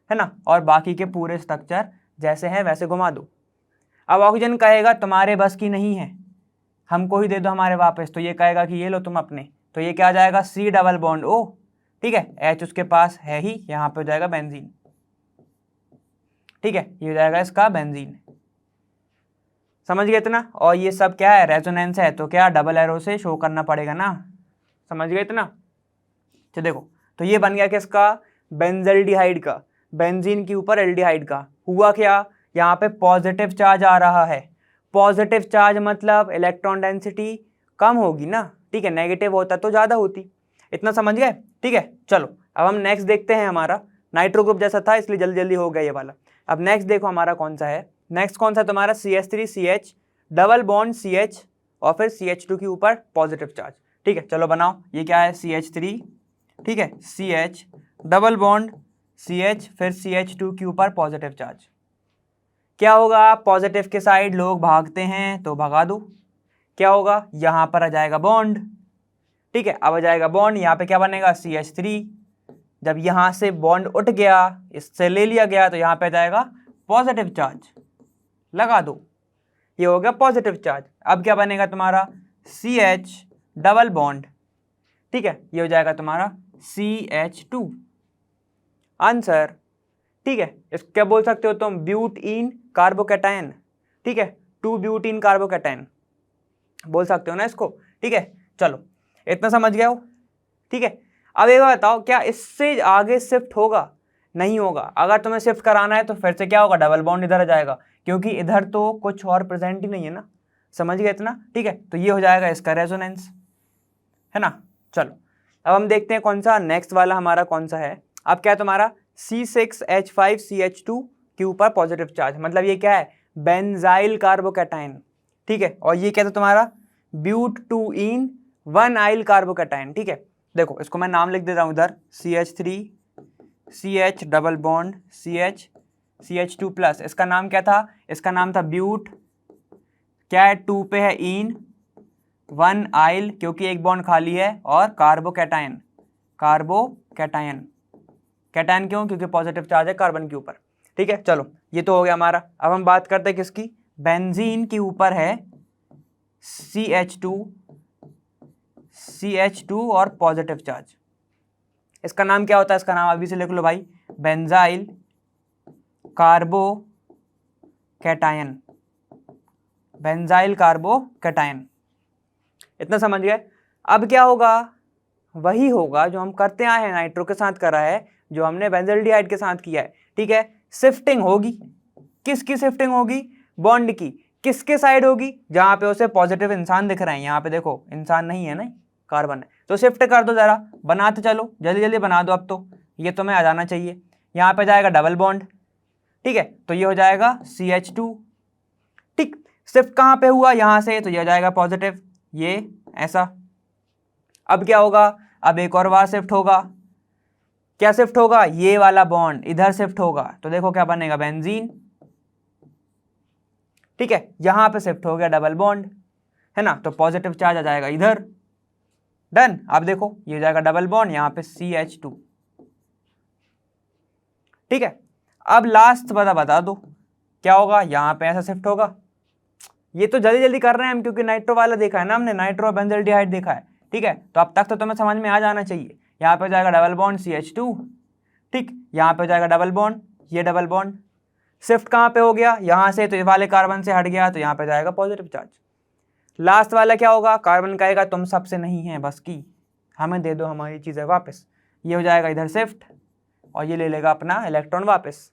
है ना, और बाकी के पूरे स्ट्रक्चर जैसे हैं वैसे घुमा दो। अब ऑक्सीजन कहेगा तुम्हारे बस की नहीं है, हमको ही दे दो हमारे वापस, तो ये कहेगा कि ये लो तुम अपने, तो ये क्या आ जाएगा, C डबल बॉन्ड O, ठीक है। H उसके पास है ही, यहाँ पे हो जाएगा बेंजीन, ठीक है, ये हो जाएगा इसका बेंजीन। समझ गए इतना। और ये सब क्या है, रेजोनेंस है, तो क्या डबल एरो से शो करना पड़ेगा ना, समझ गए इतना। तो देखो, तो ये बन गया किसका, बेंजल्डिहाइड का, बेंजीन के ऊपर एल्डिहाइड का। हुआ क्या, यहाँ पे पॉजिटिव चार्ज आ रहा है, पॉजिटिव चार्ज मतलब इलेक्ट्रॉन डेंसिटी कम होगी ना, ठीक है, नेगेटिव होता तो ज़्यादा होती। इतना समझ गए, ठीक है। चलो अब हम नेक्स्ट देखते हैं, हमारा नाइट्रो ग्रुप जैसा था इसलिए जल्दी जल्दी हो गया ये वाला। अब नेक्स्ट देखो हमारा कौन सा है, नेक्स्ट कौन सा तुम्हारा CH3CH डबल बॉन्ड CH और फिर CH2 के ऊपर पॉजिटिव चार्ज, ठीक है। चलो बनाओ, ये क्या है, CH3, ठीक है, CH डबल बॉन्ड CH फिर CH2 के ऊपर पॉजिटिव चार्ज। क्या होगा, पॉजिटिव के साइड लोग भागते हैं तो भगा दो, क्या होगा, यहाँ पर आ जाएगा बॉन्ड, ठीक है। अब आ जाएगा बॉन्ड, यहाँ पे क्या बनेगा, CH3। जब यहाँ से बॉन्ड उठ गया, इससे ले लिया गया, तो यहाँ पे आ जाएगा पॉजिटिव चार्ज, लगा दो, ये हो गया पॉजिटिव चार्ज। अब क्या बनेगा तुम्हारा, CH डबल बॉन्ड, ठीक है, ये हो जाएगा तुम्हारा CH2 आंसर, ठीक है। इसको क्या बोल सकते हो तुम, ब्यूटीन कार्बोकैटायन, ठीक है, 2 ब्यूटीन कार्बोकैटायन बोल सकते हो ना इसको, ठीक है। चलो इतना समझ गए हो, ठीक है। अब एक बात बताओ, क्या इससे आगे शिफ्ट होगा, नहीं होगा। अगर तुम्हें शिफ्ट कराना है तो फिर से क्या होगा, डबल बॉन्ड इधर आ जाएगा, क्योंकि इधर तो कुछ और प्रेजेंट ही नहीं है ना, समझ गए इतना, ठीक है। तो ये हो जाएगा इसका रेजोनेंस, है ना। चलो अब हम देखते हैं कौन सा नेक्स्ट वाला हमारा कौन सा है। अब क्या है तुम्हारा, C6H5CH2 के ऊपर पॉजिटिव चार्ज, मतलब ये क्या है, बेंजाइल कार्बोकैटायन, ठीक है। और ये क्या था तुम्हारा, ब्यूट-2-इन 1-आइल कार्बोकैटायन, ठीक है। देखो इसको मैं नाम लिख देता हूँ इधर, CH3 CH double bond CH CH2 plus, इसका नाम क्या था, इसका नाम था ब्यूट, क्या है, 2 पे है इन, 1-आइल क्योंकि एक बॉन्ड खाली है, और कार्बोकैटायन, कार्बोकैटायन, कैटायन क्यों, क्योंकि पॉजिटिव चार्ज है कार्बन के ऊपर, ठीक है। चलो ये तो हो गया हमारा। अब हम बात करते हैं किसकी, बेंजीन के ऊपर है CH2 और पॉजिटिव चार्ज। इसका नाम क्या होता है, इसका नाम अभी से लिख लो भाई, बेंजाइल कार्बोकैटायन, बेंजाइल कार्बोकैटायन। इतना समझ गए। अब क्या होगा, वही होगा जो हम करते आए हैं, नाइट्रो के साथ करा है, जो हमने बेंजल्डिहाइड के साथ किया है, ठीक है। शिफ्टिंग होगी, किसकी शिफ्टिंग होगी, बॉन्ड की, किसके साइड होगी, जहां पे उसे पॉजिटिव इंसान दिख रहे हैं, यहाँ पे देखो इंसान नहीं है ना, कार्बन है, तो शिफ्ट कर दो जरा, बनाते चलो, जल्दी जल्दी बना दो। अब तो ये तुम्हें आ जाना चाहिए, यहाँ पे जाएगा डबल बॉन्ड, ठीक है, तो ये हो जाएगा CH2, ठीक। शिफ्ट कहाँ पे हुआ, यहाँ से, तो ये हो जाएगा पॉजिटिव, ये ऐसा। अब क्या होगा, अब एक और बार शिफ्ट होगा, क्या शिफ्ट होगा, ये वाला बॉन्ड इधर शिफ्ट होगा, तो देखो क्या बनेगा, बेंजीन, ठीक है। यहां पे शिफ्ट हो गया डबल बॉन्ड, है ना, तो पॉजिटिव चार्ज आ जाएगा इधर, डन। अब देखो ये हो जाएगा डबल बॉन्ड, यहां पे CH2, ठीक है। अब लास्ट बता दो क्या होगा, यहां पे ऐसा शिफ्ट होगा, ये तो जल्दी जल्दी कर रहे हैं हम, क्योंकि नाइट्रो वाला देखा है ना हमने, नाइट्रो बेंजल्डिहाइड देखा है, ठीक है। तो अब तक तो तुम्हें समझ में आ जाना चाहिए। यहाँ पे हो जाएगा डबल बॉन्ड CH2, ठीक, यहाँ पे हो जाएगा डबल बॉन्ड, ये डबल बॉन्ड शिफ्ट कहाँ पे हो गया, यहाँ से, तो ये वाले कार्बन से हट गया, तो यहाँ पे जाएगा पॉजिटिव चार्ज। लास्ट वाला क्या होगा, कार्बन कहेगा तुम सबसे नहीं है बस की, हमें दे दो हमारी चीज़ें वापस, ये हो जाएगा इधर शिफ्ट, और ये ले लेगा अपना इलेक्ट्रॉन वापस।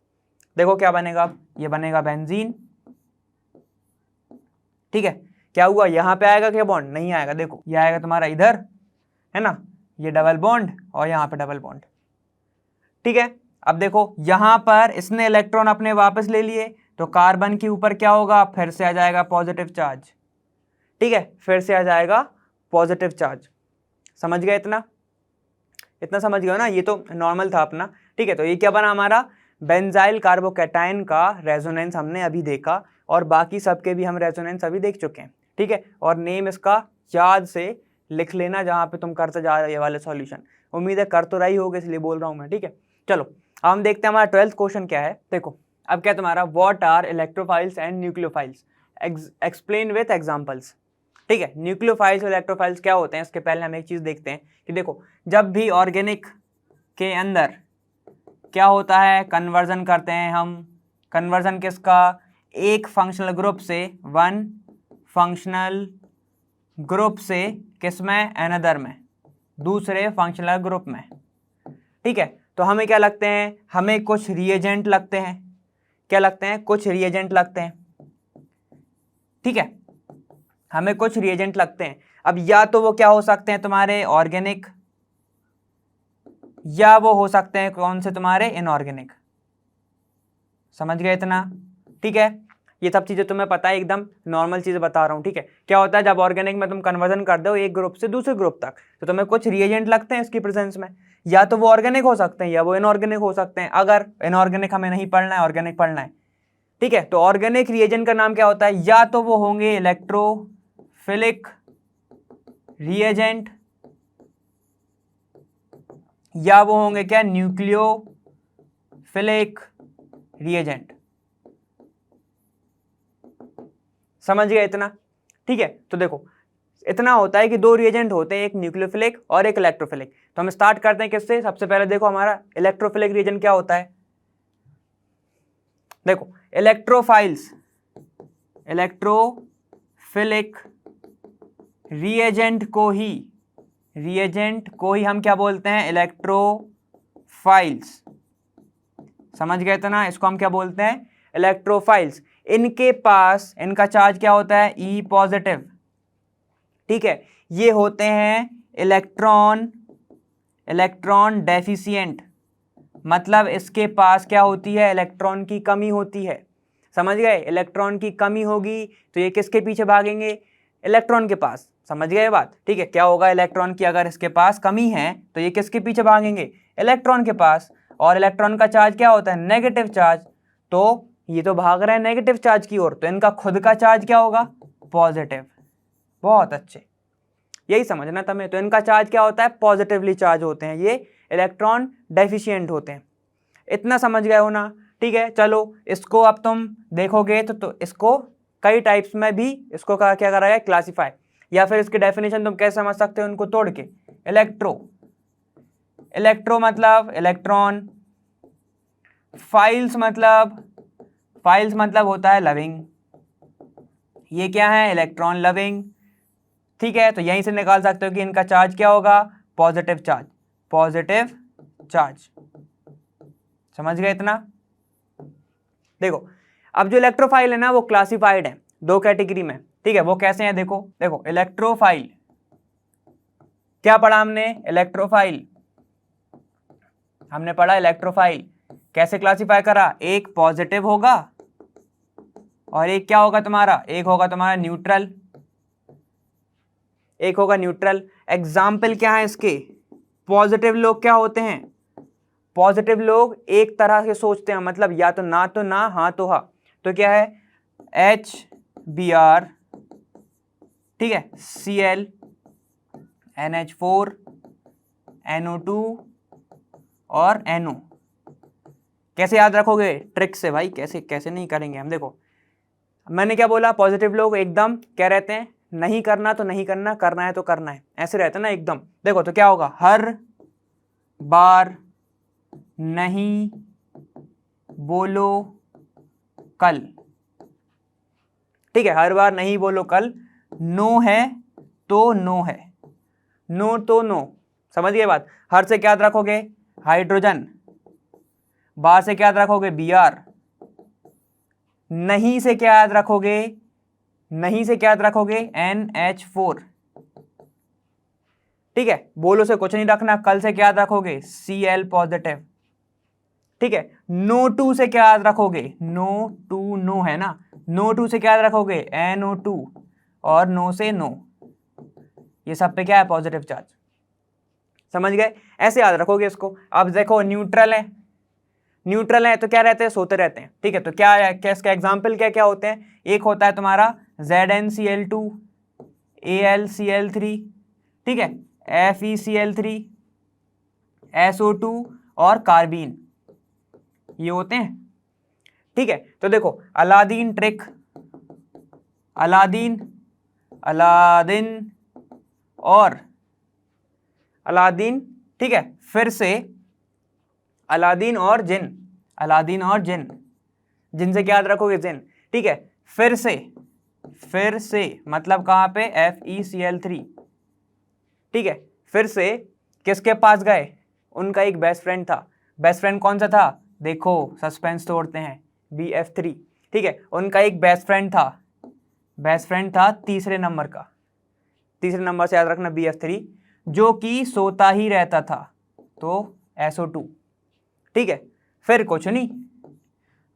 देखो क्या बनेगा, ये बनेगा बेंजीन, ठीक है। क्या हुआ, यहाँ पे आएगा क्या बॉन्ड, नहीं आएगा, देखो ये आएगा तुम्हारा इधर, है ना, ये डबल बॉन्ड और यहाँ पे डबल बॉन्ड, ठीक है। अब देखो यहाँ पर इसने इलेक्ट्रॉन अपने वापस ले लिए, तो कार्बन के ऊपर क्या होगा, फिर से आ जाएगा पॉजिटिव चार्ज, ठीक है, फिर से आ जाएगा पॉजिटिव चार्ज। समझ गए, इतना इतना समझ गए ना, ये तो नॉर्मल था अपना, ठीक है। तो ये क्या बना हमारा, बेंजाइल कार्बोकैटायन का रेजोनेंस हमने अभी देखा, और बाकी सबके भी हम रेजोनेंस अभी देख चुके हैं, ठीक है। और नेम इसका याद से लिख लेना जहाँ पे तुम करते जा रहे हो ये वाले सॉल्यूशन, उम्मीद है कर तो रही होगे, इसलिए बोल रहा हूँ मैं, ठीक है। चलो अब हम देखते हैं हमारा 12th क्वेश्चन क्या है। देखो अब क्या तुम्हारा, what are electrophiles and nucleophiles, explain with examples, ठीक है। न्यूक्लियोफाइल्स और इलेक्ट्रोफाइल्स क्या होते हैं, इसके पहले हम एक चीज़ देखते हैं कि देखो जब भी ऑर्गेनिक के अंदर क्या होता है, कन्वर्जन करते हैं हम, कन्वर्जन किसका, एक फंक्शनल ग्रुप से, वन फंक्शनल ग्रुप से किस में, अनदर में, दूसरे फंक्शनल ग्रुप में, ठीक है। तो हमें क्या लगते हैं, हमें कुछ रिएजेंट लगते हैं, क्या लगते हैं, कुछ रिएजेंट लगते हैं, ठीक है, हमें कुछ रिएजेंट लगते हैं। अब या तो वो क्या हो सकते हैं तुम्हारे ऑर्गेनिक, या वो हो सकते हैं कौन से तुम्हारे इनऑर्गेनिक, समझ गए इतना, ठीक है। ये सब चीज़ें तुम्हें पता है, एकदम नॉर्मल चीज़ें बता रहा हूँ, ठीक है। क्या होता है जब ऑर्गेनिक में तुम कन्वर्जन कर दो एक ग्रुप से दूसरे ग्रुप तक, तो तुम्हें कुछ रिएजेंट लगते हैं इसकी प्रेजेंस में, या तो वो ऑर्गेनिक हो सकते हैं या वो इनऑर्गेनिक हो सकते हैं। अगर इनऑर्गेनिक हमें नहीं पढ़ना है, ऑर्गेनिक पढ़ना है, ठीक है, तो ऑर्गेनिक रिएजेंट का नाम क्या होता है, या तो वो होंगे इलेक्ट्रोफिलिक रिएजेंट, या वो होंगे क्या, न्यूक्लियोफिलिक रिएजेंट। समझ गए इतना, ठीक है। तो देखो इतना होता है कि दो रिएजेंट होते हैं, एक न्यूक्लियोफिलिक और एक इलेक्ट्रोफिलिक। तो हम स्टार्ट करते हैं किससे, सबसे पहले देखो हमारा इलेक्ट्रोफिलिक रिएजेंट क्या होता है। देखो इलेक्ट्रोफिलिक रिएजेंट को ही हम क्या बोलते हैं, इलेक्ट्रोफाइल्स। समझ गए इतना, इसको हम क्या बोलते हैं, इलेक्ट्रोफाइल्स। इनके पास इनका चार्ज क्या होता है, E पॉजिटिव, ठीक है। ये होते हैं इलेक्ट्रॉन डेफिशिएंट, मतलब इसके पास क्या होती है, इलेक्ट्रॉन की कमी होती है। समझ गए, इलेक्ट्रॉन की कमी होगी तो ये किसके पीछे भागेंगे, इलेक्ट्रॉन के पास। समझ गए बात, ठीक है। क्या होगा, इलेक्ट्रॉन की अगर इसके पास कमी है तो ये किसके पीछे भागेंगे, इलेक्ट्रॉन के पास। और इलेक्ट्रॉन का चार्ज क्या होता है, नेगेटिव चार्ज, तो ये तो भाग रहे हैं नेगेटिव चार्ज की ओर, तो इनका खुद का चार्ज क्या होगा, पॉजिटिव। बहुत अच्छे, यही समझना तुम्हें। तो इनका चार्ज क्या होता है, पॉजिटिवली चार्ज होते हैं, ये इलेक्ट्रॉन डेफिशिएंट होते हैं। इतना समझ गए हो ना, ठीक है। चलो इसको अब तुम देखोगे तो इसको कई टाइप्स में भी इसको क्या करा गया, क्लासीफाई, या फिर इसकी डेफिनेशन तुम कैसे समझ सकते हो इनको तोड़ के। इलेक्ट्रो मतलब इलेक्ट्रॉन, फाइल्स मतलब होता है लविंग, ये क्या है, इलेक्ट्रॉन लविंग, ठीक है। तो यहीं से निकाल सकते हो कि इनका चार्ज क्या होगा, पॉजिटिव चार्ज। समझ गए इतना। देखो अब जो इलेक्ट्रोफाइल है ना वो क्लासिफाइड है दो कैटेगरी में, ठीक है। वो कैसे हैं, देखो इलेक्ट्रोफाइल, क्या पढ़ा हमने, इलेक्ट्रोफाइल, हमने पढ़ा इलेक्ट्रोफाइल कैसे क्लासिफाई करा, एक पॉजिटिव होगा और एक क्या होगा तुम्हारा, एक होगा तुम्हारा न्यूट्रल, एग्जाम्पल क्या है इसके, पॉजिटिव लोग क्या होते हैं, पॉजिटिव लोग एक तरह से सोचते हैं, मतलब या तो ना हाँ तो हाँ, तो क्या है HBr, ठीक है, Cl NH4 NO2 और NO। कैसे याद रखोगे, ट्रिक से भाई, कैसे नहीं करेंगे हम। देखो मैंने क्या बोला, पॉजिटिव लोग एकदम क्या रहते हैं, नहीं करना तो नहीं करना, करना है तो करना है, ऐसे रहते हैं ना एकदम। देखो तो क्या होगा, हर बार नहीं बोलो कल, ठीक है, हर बार नहीं बोलो कल। नो है तो नो है, नो तो नो, समझ गए बात। हर से क्या याद रखोगे, हाइड्रोजन, बार से क्या याद रखोगे, Br, नहीं से क्या याद रखोगे, नहीं से क्या याद रखोगे, NH4, ठीक है, बोलो से कुछ नहीं रखना, कल से क्या याद रखोगे, Cl पॉजिटिव, ठीक है। नो टू से क्या याद रखोगे, नो टू नो है ना, नो टू से क्या याद रखोगे, NO2, और नो से नो, ये सब पे क्या है, पॉजिटिव चार्ज, समझ गए, ऐसे याद रखोगे इसको। अब देखो न्यूट्रल है, न्यूट्रल है तो क्या रहते हैं, सोते रहते हैं, ठीक है। तो क्या है, क्या इसका एग्जाम्पल क्या क्या होते हैं, एक होता है तुम्हारा ZnCl2, AlCl3, ठीक है, FeCl3, SO2 और कार्बीन, ये होते हैं, ठीक है। तो देखो अलादीन ट्रिक, अलादीन, अलादीन और अलादीन, ठीक है, फिर से अलादीन और जिन, अलादीन और जिन, जिन से क्या याद रखोगे, जिन, ठीक है। फिर से मतलब कहाँ पे, FeCl3, ठीक है। फिर से किसके पास गए, उनका एक बेस्ट फ्रेंड था, बेस्ट फ्रेंड कौन सा था, देखो सस्पेंस तोड़ते हैं, BF3, ठीक है। उनका एक बेस्ट फ्रेंड था तीसरे नंबर का, तीसरे नंबर से याद रखना BF3, जो कि सोता ही रहता था, तो SO2, ठीक है। फिर कुछ नहीं,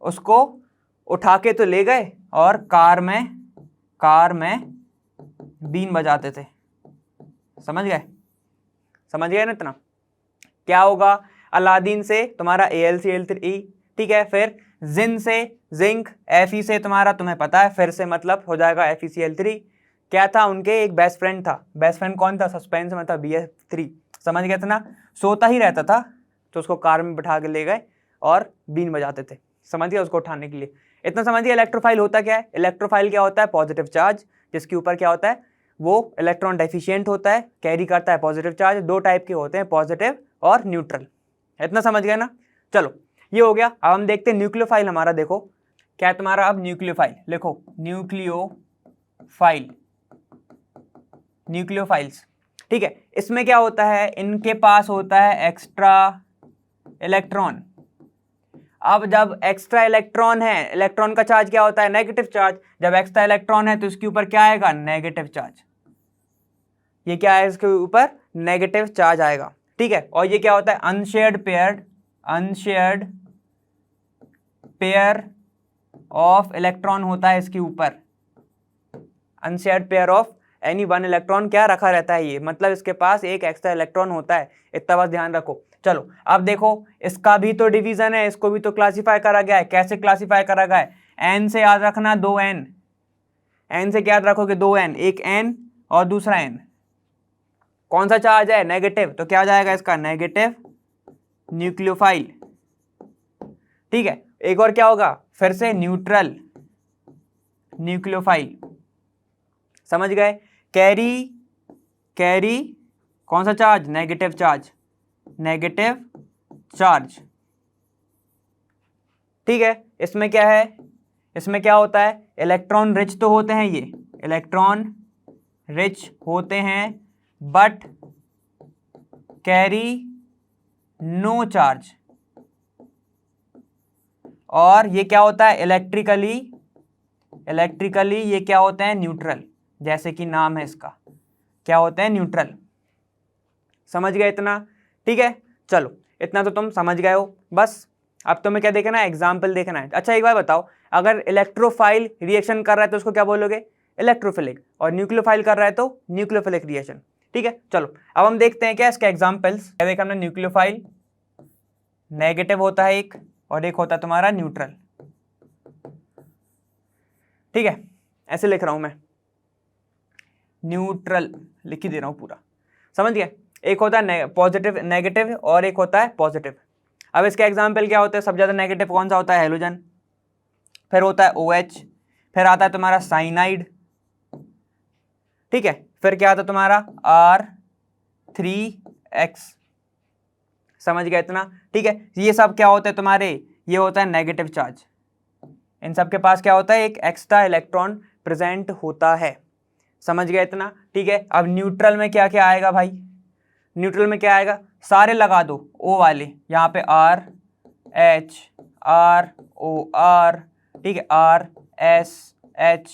उसको उठा के तो ले गए और कार में बीन बजाते थे, समझ गए ना इतना। क्या होगा, अलादीन से तुम्हारा AlCl3, ठीक है, फिर जिन से जिंक, Fe से तुम्हारा तुम्हें पता है, फिर से मतलब हो जाएगा FeCl3। क्या था, उनके एक बेस्ट फ्रेंड था, बेस्ट फ्रेंड कौन था, सस्पेंस में था, BF3, समझ गए इतना। सोता ही रहता था तो उसको कार में बिठा के ले गए और बीन बजाते थे, समझ गए, उसको उठाने के लिए। इतना समझ गए। इलेक्ट्रोफाइल होता क्या है, इलेक्ट्रोफाइल क्या होता है, पॉजिटिव चार्ज जिसके ऊपर क्या होता है, वो इलेक्ट्रॉन डेफिशिएंट होता है, कैरी करता है पॉजिटिव चार्ज। दो टाइप के होते हैं, पॉजिटिव और न्यूट्रल, इतना समझ गए ना। चलो ये हो गया। अब हम देखते हैं न्यूक्लियोफाइल हमारा, देखो क्या है तुम्हारा, अब न्यूक्लियोफाइल लिखो, न्यूक्लियोफाइल्स, ठीक है। इसमें क्या होता है, इनके पास होता है एक्स्ट्रा इलेक्ट्रॉन। अब जब एक्स्ट्रा इलेक्ट्रॉन है, इलेक्ट्रॉन का चार्ज क्या होता है, नेगेटिव चार्ज, जब एक्स्ट्रा इलेक्ट्रॉन है तो इसके ऊपर क्या आएगा, नेगेटिव चार्ज, ये क्या है, इसके ऊपर नेगेटिव चार्ज आएगा, ठीक है। और ये क्या होता है, अनशेयर्ड पेयर ऑफ इलेक्ट्रॉन होता है इसके ऊपर, unshared pair of any one electron क्या रखा रहता है, ये मतलब इसके पास एक एक्स्ट्रा इलेक्ट्रॉन होता है, इतना बस ध्यान रखो। चलो अब देखो, इसका भी तो डिवीजन है, इसको भी तो क्लासिफाई करा गया है। कैसे क्लासिफाई करा गया है, एन से याद रखना, 2n, एन से क्या याद रखोगे, 2n, एक n और दूसरा n, कौन सा चार्ज है, नेगेटिव, तो क्या हो जाएगा इसका, नेगेटिव न्यूक्लियोफाइल, ठीक है। एक और क्या होगा, फिर से न्यूट्रल न्यूक्लियोफाइल, समझ गए। कैरी कौन सा चार्ज, नेगेटिव चार्ज, ठीक है। इसमें क्या है, इसमें क्या होता है, इलेक्ट्रॉन रिच तो होते हैं, ये इलेक्ट्रॉन रिच होते हैं, बट कैरी नो चार्ज। और ये क्या होता है, इलेक्ट्रिकली ये क्या होते हैं, न्यूट्रल, जैसे कि नाम है इसका, क्या होते हैं, न्यूट्रल, समझ गए इतना, ठीक है। चलो इतना तो तुम समझ गए हो बस। अब तुम्हें क्या देखना है, एग्जाम्पल देखना है। अच्छा एक बार बताओ, अगर इलेक्ट्रोफाइल रिएक्शन कर रहा है तो उसको क्या बोलोगे, इलेक्ट्रोफिलिक, और न्यूक्लियोफाइल कर रहा है तो न्यूक्लियोफिलिक रिएक्शन, ठीक है। चलो अब हम देखते हैं क्या इसके एग्जाम्पल्स। क्या देखा हमने, न्यूक्लियोफाइल नेगेटिव होता है एक, और एक होता है तुम्हारा न्यूट्रल, ठीक है। ऐसे लिख रहा हूं मैं, न्यूट्रल लिख ही दे रहा हूं पूरा, समझ गए। एक होता है पॉजिटिव नेगेटिव और एक होता है पॉजिटिव। अब इसके एग्जाम्पल क्या होते हैं, सबसे ज्यादा नेगेटिव कौन सा होता है, हेलोजन, फिर होता है OH, फिर आता है तुम्हारा साइनाइड, ठीक है, फिर क्या आता है तुम्हारा R3X, समझ गए इतना, ठीक है। ये सब क्या होता है तुम्हारे, ये होता है नेगेटिव चार्ज, इन सब के पास क्या होता है, एक एक्स्ट्रा इलेक्ट्रॉन प्रेजेंट होता है, समझ गए इतना, ठीक है। अब न्यूट्रल में क्या क्या आएगा भाई, न्यूट्रल में क्या आएगा, सारे लगा दो O वाले, यहाँ पे R H R O R, ठीक है, R S H,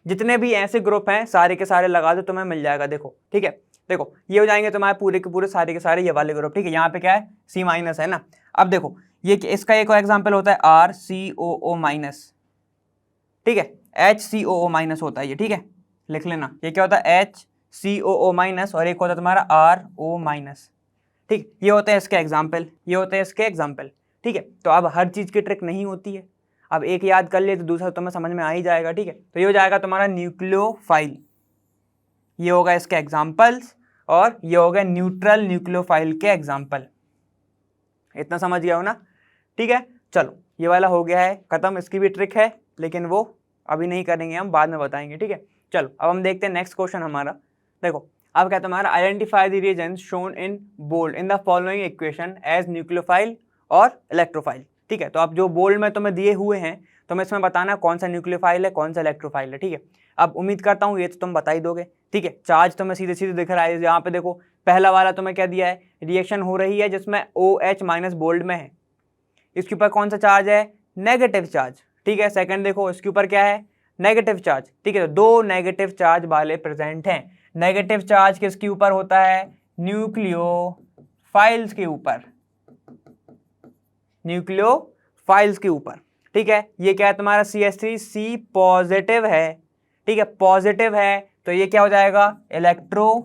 जितने भी ऐसे ग्रुप हैं सारे के सारे लगा दो, तुम्हें मिल जाएगा, देखो, ठीक है। देखो ये हो जाएंगे तुम्हारे पूरे के पूरे सारे के सारे ये वाले ग्रुप, ठीक है। यहाँ पे क्या है, C माइनस है ना। अब देखो ये इसका एक एग्जाम्पल होता है RCOO माइनस, ठीक है, HCOO माइनस होता है ये, ठीक है, लिख लेना, ये क्या होता है HCOO माइनस, और एक होता है तुम्हारा RO माइनस, ठीक, ये होते हैं इसके एग्जाम्पल, ये होते हैं इसके एग्जाम्पल, ठीक है। तो अब हर चीज की ट्रिक नहीं होती है, अब एक याद कर ले तो दूसरा तुम्हें समझ में आ ही जाएगा, ठीक है। तो ये हो जाएगा तुम्हारा न्यूक्लियोफाइल, ये होगा इसके एग्जाम्पल्स, और ये हो गया न्यूट्रल न्यूक्लियोफाइल के एग्जाम्पल, इतना समझ गया हो ना, ठीक है। चलो ये वाला हो गया है खत्म, इसकी भी ट्रिक है लेकिन वो अभी नहीं करेंगे, हम बाद में बताएंगे, ठीक है। चलो अब हम देखते हैं नेक्स्ट क्वेश्चन हमारा, देखो अब क्या तुम्हारा, identify the reagents shown in bold in the following equation as nucleophile और इलेक्ट्रोफाइल, ठीक है। तो अब जो बोल्ड में तुम्हें दिए हुए हैं तुम्हें इसमें बताना कौन सा न्यूक्लियोफाइल है कौन सा इलेक्ट्रोफाइल है, ठीक है। अब उम्मीद करता हूँ ये तो तुम बता ही दोगे, ठीक है। चार्ज तुम्हें सीधे सीधे दिख रहा है, यहाँ पे देखो पहला वाला तुम्हें क्या दिया है, रिएक्शन हो रही है जिसमें OH माइनस बोल्ड में है, इसके ऊपर कौन सा चार्ज है, नेगेटिव चार्ज, ठीक है। सेकंड देखो इसके ऊपर क्या है, नेगेटिव चार्ज, ठीक है। तो दो नेगेटिव चार्ज वाले प्रेजेंट हैं, नेगेटिव चार्ज किसके ऊपर होता है, न्यूक्लियोफाइल्स के ऊपर, न्यूक्लियोफाइल्स के ऊपर, ठीक है। ये क्या है तुम्हारा CH3 C पॉजिटिव है, ठीक है, पॉजिटिव है, तो ये क्या हो जाएगा, इलेक्ट्रोफाइल,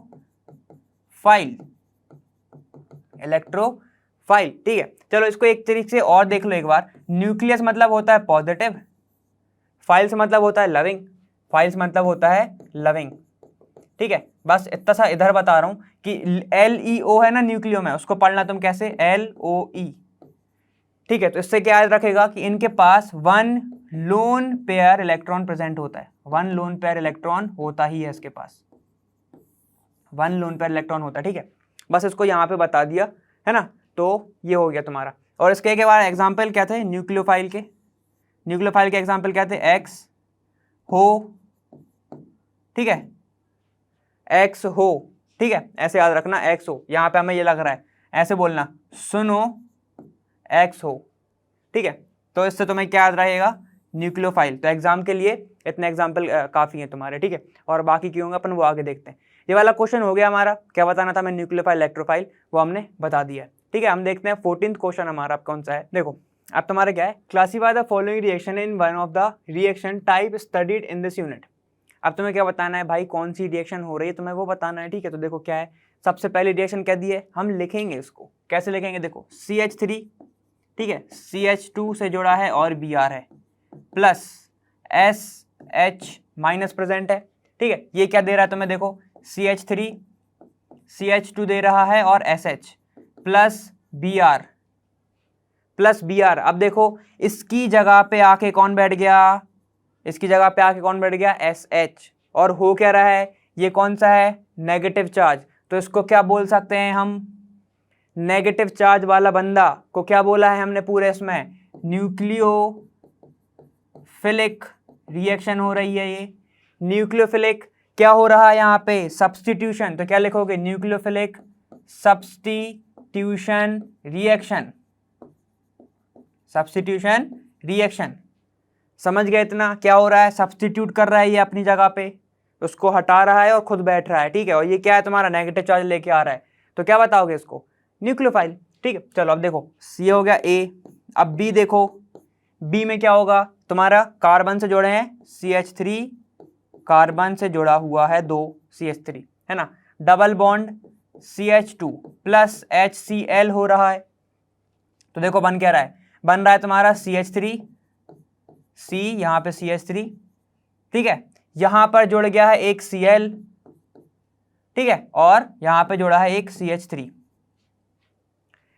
इलेक्ट्रोफाइल, ठीक है। चलो इसको एक तरीके से और देख लो एक बार, न्यूक्लियस मतलब होता है पॉजिटिव, फाइल्स मतलब होता है लविंग, फाइल्स मतलब होता है लविंग, ठीक है। बस इतना सा इधर बता रहा हूं कि LEO है ना न्यूक्लियो में, उसको पढ़ना तुम कैसे, LOE, ठीक है। तो इससे क्या याद रखेगा कि इनके पास 1 लोन पेयर इलेक्ट्रॉन प्रेजेंट होता है, 1 लोन पेयर इलेक्ट्रॉन होता ही है इसके पास, 1 लोन पेयर इलेक्ट्रॉन होता है, ठीक है। बस इसको यहाँ पे बता दिया है ना, तो ये हो गया तुम्हारा। और इसके के बाद एग्जाम्पल क्या थे न्यूक्लियोफाइल के, न्यूक्लियोफाइल के एग्जाम्पल क्या थे, एक्स हो, ठीक है, एक्स हो, ठीक है, ऐसे याद रखना, एक्स हो, यहाँ पे हमें ये लग रहा है ऐसे बोलना, सुनो एक्स हो, ठीक है। तो इससे तुम्हें क्या याद रहेगा, न्यूक्लियोफाइल। तो एग्जाम के लिए इतने एग्जाम्पल काफ़ी हैं तुम्हारे, ठीक है। और बाकी क्यों होंगे अपन वो आगे देखते हैं। ये वाला क्वेश्चन हो गया हमारा, क्या बताना था मैं, न्यूक्लियोफाइल इलेक्ट्रोफाइल, वो हमने बता दिया, ठीक है। हम देखते हैं 14th क्वेश्चन हमारा अब कौन सा है, देखो अब तुम्हारा क्या है, classify the following reaction in one of the reaction type studied in this unit. अब तुम्हें क्या बताना है भाई, कौन सी रिएक्शन हो रही है तुम्हें वो बताना है, ठीक है। तो देखो क्या है, सबसे पहले रिएक्शन क्या दी है, हम लिखेंगे इसको कैसे लिखेंगे, देखो CH3, ठीक है, CH2 से जुड़ा है और Br है, प्लस SH माइनस प्रेजेंट है, ठीक है। ये क्या दे रहा है तुम्हें, देखो CH3 CH2 दे रहा है और SH plus Br, plus Br। अब देखो इसकी जगह पे आके कौन बैठ गया, इसकी जगह पे आके कौन बैठ गया, SH, और हो क्या रहा है, ये कौन सा है, नेगेटिव चार्ज, तो इसको क्या बोल सकते हैं हम, नेगेटिव चार्ज वाला बंदा को क्या बोला है हमने पूरे इसमें, न्यूक्लियोफिलिक रिएक्शन हो रही है ये, न्यूक्लियोफिलिक क्या हो रहा है यहाँ पे, सब्स्टिट्यूशन, तो क्या लिखोगे, nucleophilic substitution reaction, substitution reaction, समझ गए इतना, क्या हो रहा है, सब्स्टिट्यूट कर रहा है ये अपनी जगह पे, उसको हटा रहा है और खुद बैठ रहा है, ठीक है। और ये क्या है तुम्हारा, नेगेटिव चार्ज लेके आ रहा है, तो क्या बताओगे इसको, न्यूक्लियोफाइल, ठीक है। चलो अब देखो C हो गया A, अब B देखो, B में क्या होगा तुम्हारा, कार्बन से जुड़े हैं CH3, कार्बन से जुड़ा हुआ है 2 CH3, है ना, double bond CH2 plus HCl हो रहा है, तो देखो बन क्या रहा है, बन रहा है तुम्हारा CH3 C, यहाँ पे CH3, ठीक है, यहां पर जुड़ गया है एक Cl, ठीक है, और यहां पे जुड़ा है एक CH3,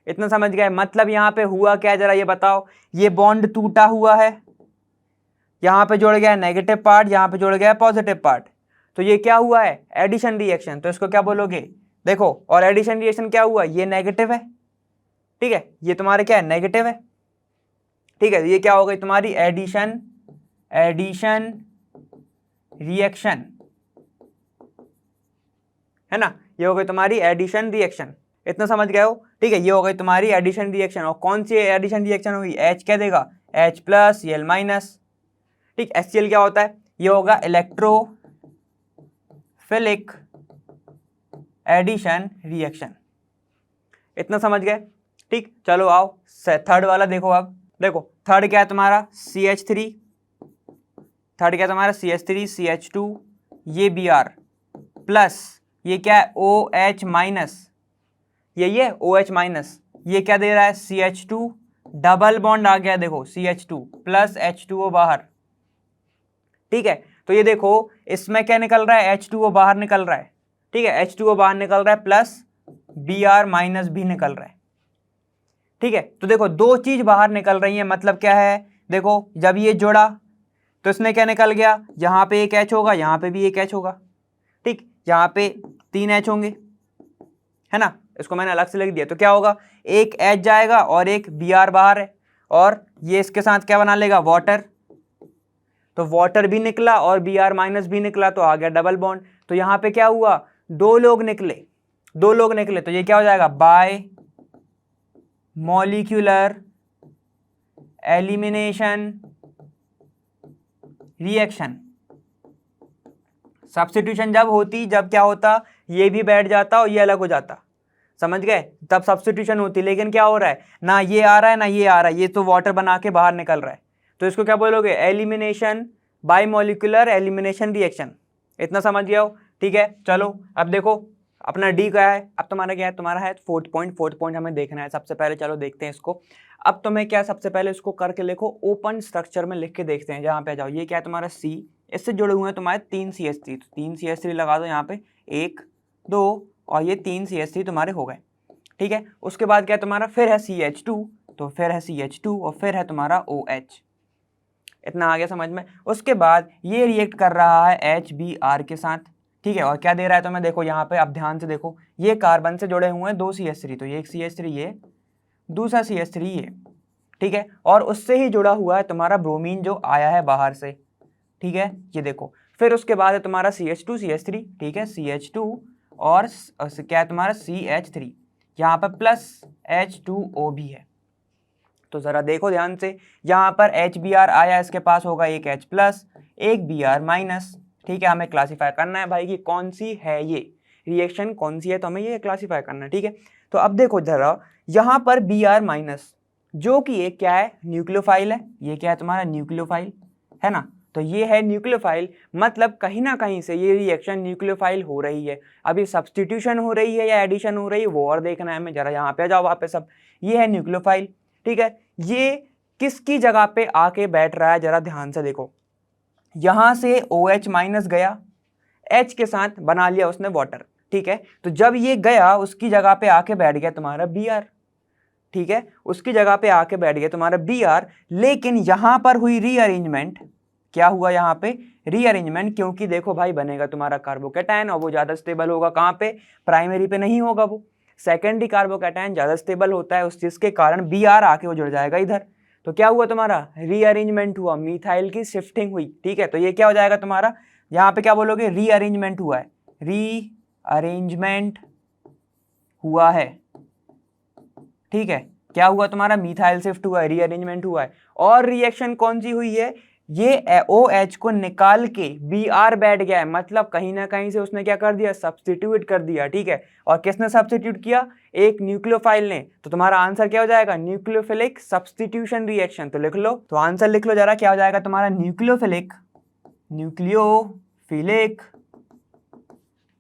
इतना समझ गए। मतलब यहां पे हुआ क्या, जरा ये बताओ, ये बॉन्ड टूटा हुआ है, यहाँ पे जुड़ गया नेगेटिव पार्ट, यहाँ पे जुड़ गया पॉजिटिव पार्ट, तो ये क्या हुआ है, एडिशन रिएक्शन। तो इसको क्या बोलोगे, देखो, और एडिशन रिएक्शन क्या हुआ, ये नेगेटिव है, ठीक है, ये तुम्हारे क्या है, नेगेटिव है, ठीक है, ये क्या हो गई तुम्हारी एडिशन रिएक्शन, है ना, ये हो गई तुम्हारी एडिशन रिएक्शन। इतना समझ गए हो, ठीक है, ये हो गई तुम्हारी एडिशन रिएक्शन। और कौन सी एडिशन रिएक्शन होगी, H क्या देगा, H प्लस Cl माइनस, ठीक, HCl क्या होता है, ये होगा इलेक्ट्रोफिलिक एडिशन रिएक्शन। इतना समझ गए, ठीक। चलो आओ थर्ड वाला देखो। अब देखो थर्ड क्या है तुम्हारा, CH3, थर्ड क्या है तुम्हारा CH3 CH2, ये Br प्लस ये क्या है OH माइनस, ये OH माइनस, ये क्या दे रहा है CH2, डबल बॉन्ड आ गया, देखो CH2 प्लस H2O बाहर, ठीक है। तो ये देखो इसमें क्या निकल रहा है, H2O बाहर निकल रहा है, ठीक है, H2O बाहर निकल रहा है प्लस Br माइनस भी निकल रहा है, ठीक है। तो देखो दो चीज बाहर निकल रही है, मतलब क्या है, देखो जब ये जुड़ा तो इसमें क्या निकल गया, यहाँ पे एक H होगा, यहाँ पे भी एक H होगा, ठीक, यहाँ पे 3 H होंगे, है ना, इसको मैंने अलग से लिख दिया। तो क्या होगा, एक H जाएगा और एक Br बाहर है, और ये इसके साथ क्या बना लेगा, वाटर, तो वाटर भी निकला और Br माइनस भी निकला, तो आ गया डबल बॉन्ड। तो यहाँ पे क्या हुआ, दो लोग निकले, तो ये क्या हो जाएगा, bye molecular elimination reaction. Substitution जब होती, जब क्या होता, ये भी बैठ जाता और ये अलग हो जाता, समझ गए, तब सब्स्टिट्यूशन होती। लेकिन क्या हो रहा है, ना ये आ रहा है ना ये आ रहा है, ये तो वाटर बना के बाहर निकल रहा है, तो इसको क्या बोलोगे, elimination by molecular elimination reaction. इतना समझ गया हो, ठीक है। चलो अब देखो अपना डी क्या है, अब तुम्हारा क्या है, तुम्हारा है फोर्थ पॉइंट हमें देखना है सबसे पहले। चलो देखते हैं इसको। अब तुम्हें क्या, सबसे पहले इसको करके लिखो, ओपन स्ट्रक्चर में लिख के देखते हैं। जहाँ पे आ जाओ, ये क्या है तुम्हारा C, इससे जुड़े हुए हैं तुम्हारे 3 CH3, तो 3 CH3 लगा दो यहाँ पे, 1 2 और ये 3 CH3 तुम्हारे हो गए, ठीक है। उसके बाद क्या है तुम्हारा, फिर है CH2, तो फिर है CH2 और फिर है तुम्हारा OH। इतना आ गया समझ में। उसके बाद ये रिएक्ट कर रहा है HBr के साथ, ठीक है, और क्या दे रहा है तुम्हें, देखो यहाँ पे अब ध्यान से देखो, ये कार्बन से जुड़े हुए हैं 2 CH3, तो ये एक CH3 ये, दूसरा CH3 ये, ठीक है, और उससे ही जुड़ा हुआ है तुम्हारा ब्रोमीन जो आया है बाहर से, ठीक है, ये देखो। फिर उसके बाद है तुम्हारा CH2 CH3, ठीक है, CH2 और क्या है तुम्हारा CH3, यहाँ पर प्लस H2O भी है। तो जरा देखो ध्यान से, यहाँ पर HBr आया, इसके पास होगा एक H प्लस एक Br माइनस, ठीक है। हमें क्लासीफाई करना है भाई कि कौन सी है ये रिएक्शन, कौन सी है, तो हमें ये क्लासीफाई करना है, ठीक है। तो अब देखो जरा, यहाँ पर Br माइनस जो कि एक क्या है, न्यूक्लियोफाइल है, ये क्या है तुम्हारा न्यूक्लियोफाइल, है ना, तो ये है न्यूक्लियोफाइल, मतलब कहीं ना कहीं से ये रिएक्शन न्यूक्लियोफाइल हो रही है। अभी सब्स्टिट्यूशन हो रही है या एडिशन हो रही है वो और देखना है हमें। जरा यहाँ पे जाओ वापस, सब ये है न्यूक्लियोफाइल, ठीक है। ये किसकी जगह पे आके बैठ रहा है, जरा ध्यान से देखो, यहां से OH माइनस गया, H के साथ बना लिया उसने वाटर, ठीक है। तो जब ये गया उसकी जगह पे आके बैठ गया तुम्हारा Br, ठीक है, उसकी जगह पे आके बैठ गया तुम्हारा Br। लेकिन यहां पर हुई रीअरेंजमेंट, क्या हुआ यहाँ पे, रीअरेंजमेंट, क्योंकि देखो भाई बनेगा तुम्हारा कार्बोकैटायन और वो ज्यादा स्टेबल होगा, कहाँ पे, प्राइमरी पे नहीं होगा, वो सेकेंडरी कार्बोकैटायन ज्यादा स्टेबल होता है, उस चीज के कारण Br आके वो जुड़ जाएगा इधर। तो क्या हुआ तुम्हारा, रीअरेंजमेंट हुआ, मिथाइल की शिफ्टिंग हुई, ठीक है। तो ये क्या हो जाएगा तुम्हारा, यहाँ पे क्या बोलोगे, रीअरेंजमेंट हुआ है, रीअरेंजमेंट हुआ है, ठीक है। क्या हुआ तुम्हारा, मिथाइल शिफ्ट हुआ है, रीअरेंजमेंट हुआ है। और रिएक्शन कौन सी हुई है, ये OH को निकाल के Br बैठ गया है, मतलब कहीं ना कहीं से उसने क्या कर दिया, सब्स्टिट्यूट कर दिया, ठीक है। और किसने सब्स्टिट्यूट किया, एक न्यूक्लियोफाइल ने। तो तुम्हारा आंसर क्या हो जाएगा, न्यूक्लियोफिलिक सब्स्टिट्यूशन रिएक्शन। तो लिख लो, तो आंसर लिख लो जरा, क्या हो जाएगा तुम्हारा, न्यूक्लियोफिलिक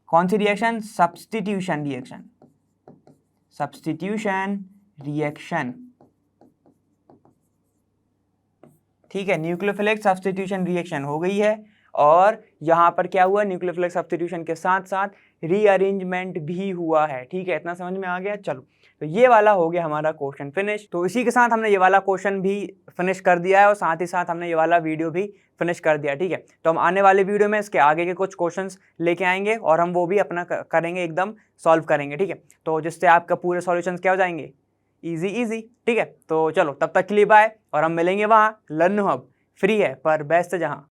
कौन सी reaction, substitution reaction, substitution reaction, ठीक है। न्यूक्लियोफिलिक सब्स्टिट्यूशन रिएक्शन हो गई है। और यहाँ पर क्या हुआ, न्यूक्लियोफिलिक सब्स्टिट्यूशन के साथ साथ रीअरेंजमेंट भी हुआ है। ठीक है, इतना समझ में आ गया। चलो, तो ये वाला हो गया हमारा क्वेश्चन फिनिश। तो इसी के साथ हमने ये वाला क्वेश्चन भी फिनिश कर दिया है और साथ ही साथ हमने ये वाला वीडियो भी फिनिश कर दिया। ठीक है, तो हम आने वाले वीडियो में इसके आगे के कुछ क्वेश्चंस लेके आएंगे और हम वो भी अपना करेंगे, एकदम सॉल्व करेंगे। ठीक है, तो जिससे आपका पूरे सॉल्यूशंस क्या हो जाएंगे, इजी। ठीक है, तो चलो तब तक के लिए बाय, और हम मिलेंगे वहाँ। लर्न हब फ्री है पर बेस्ट जहाँ।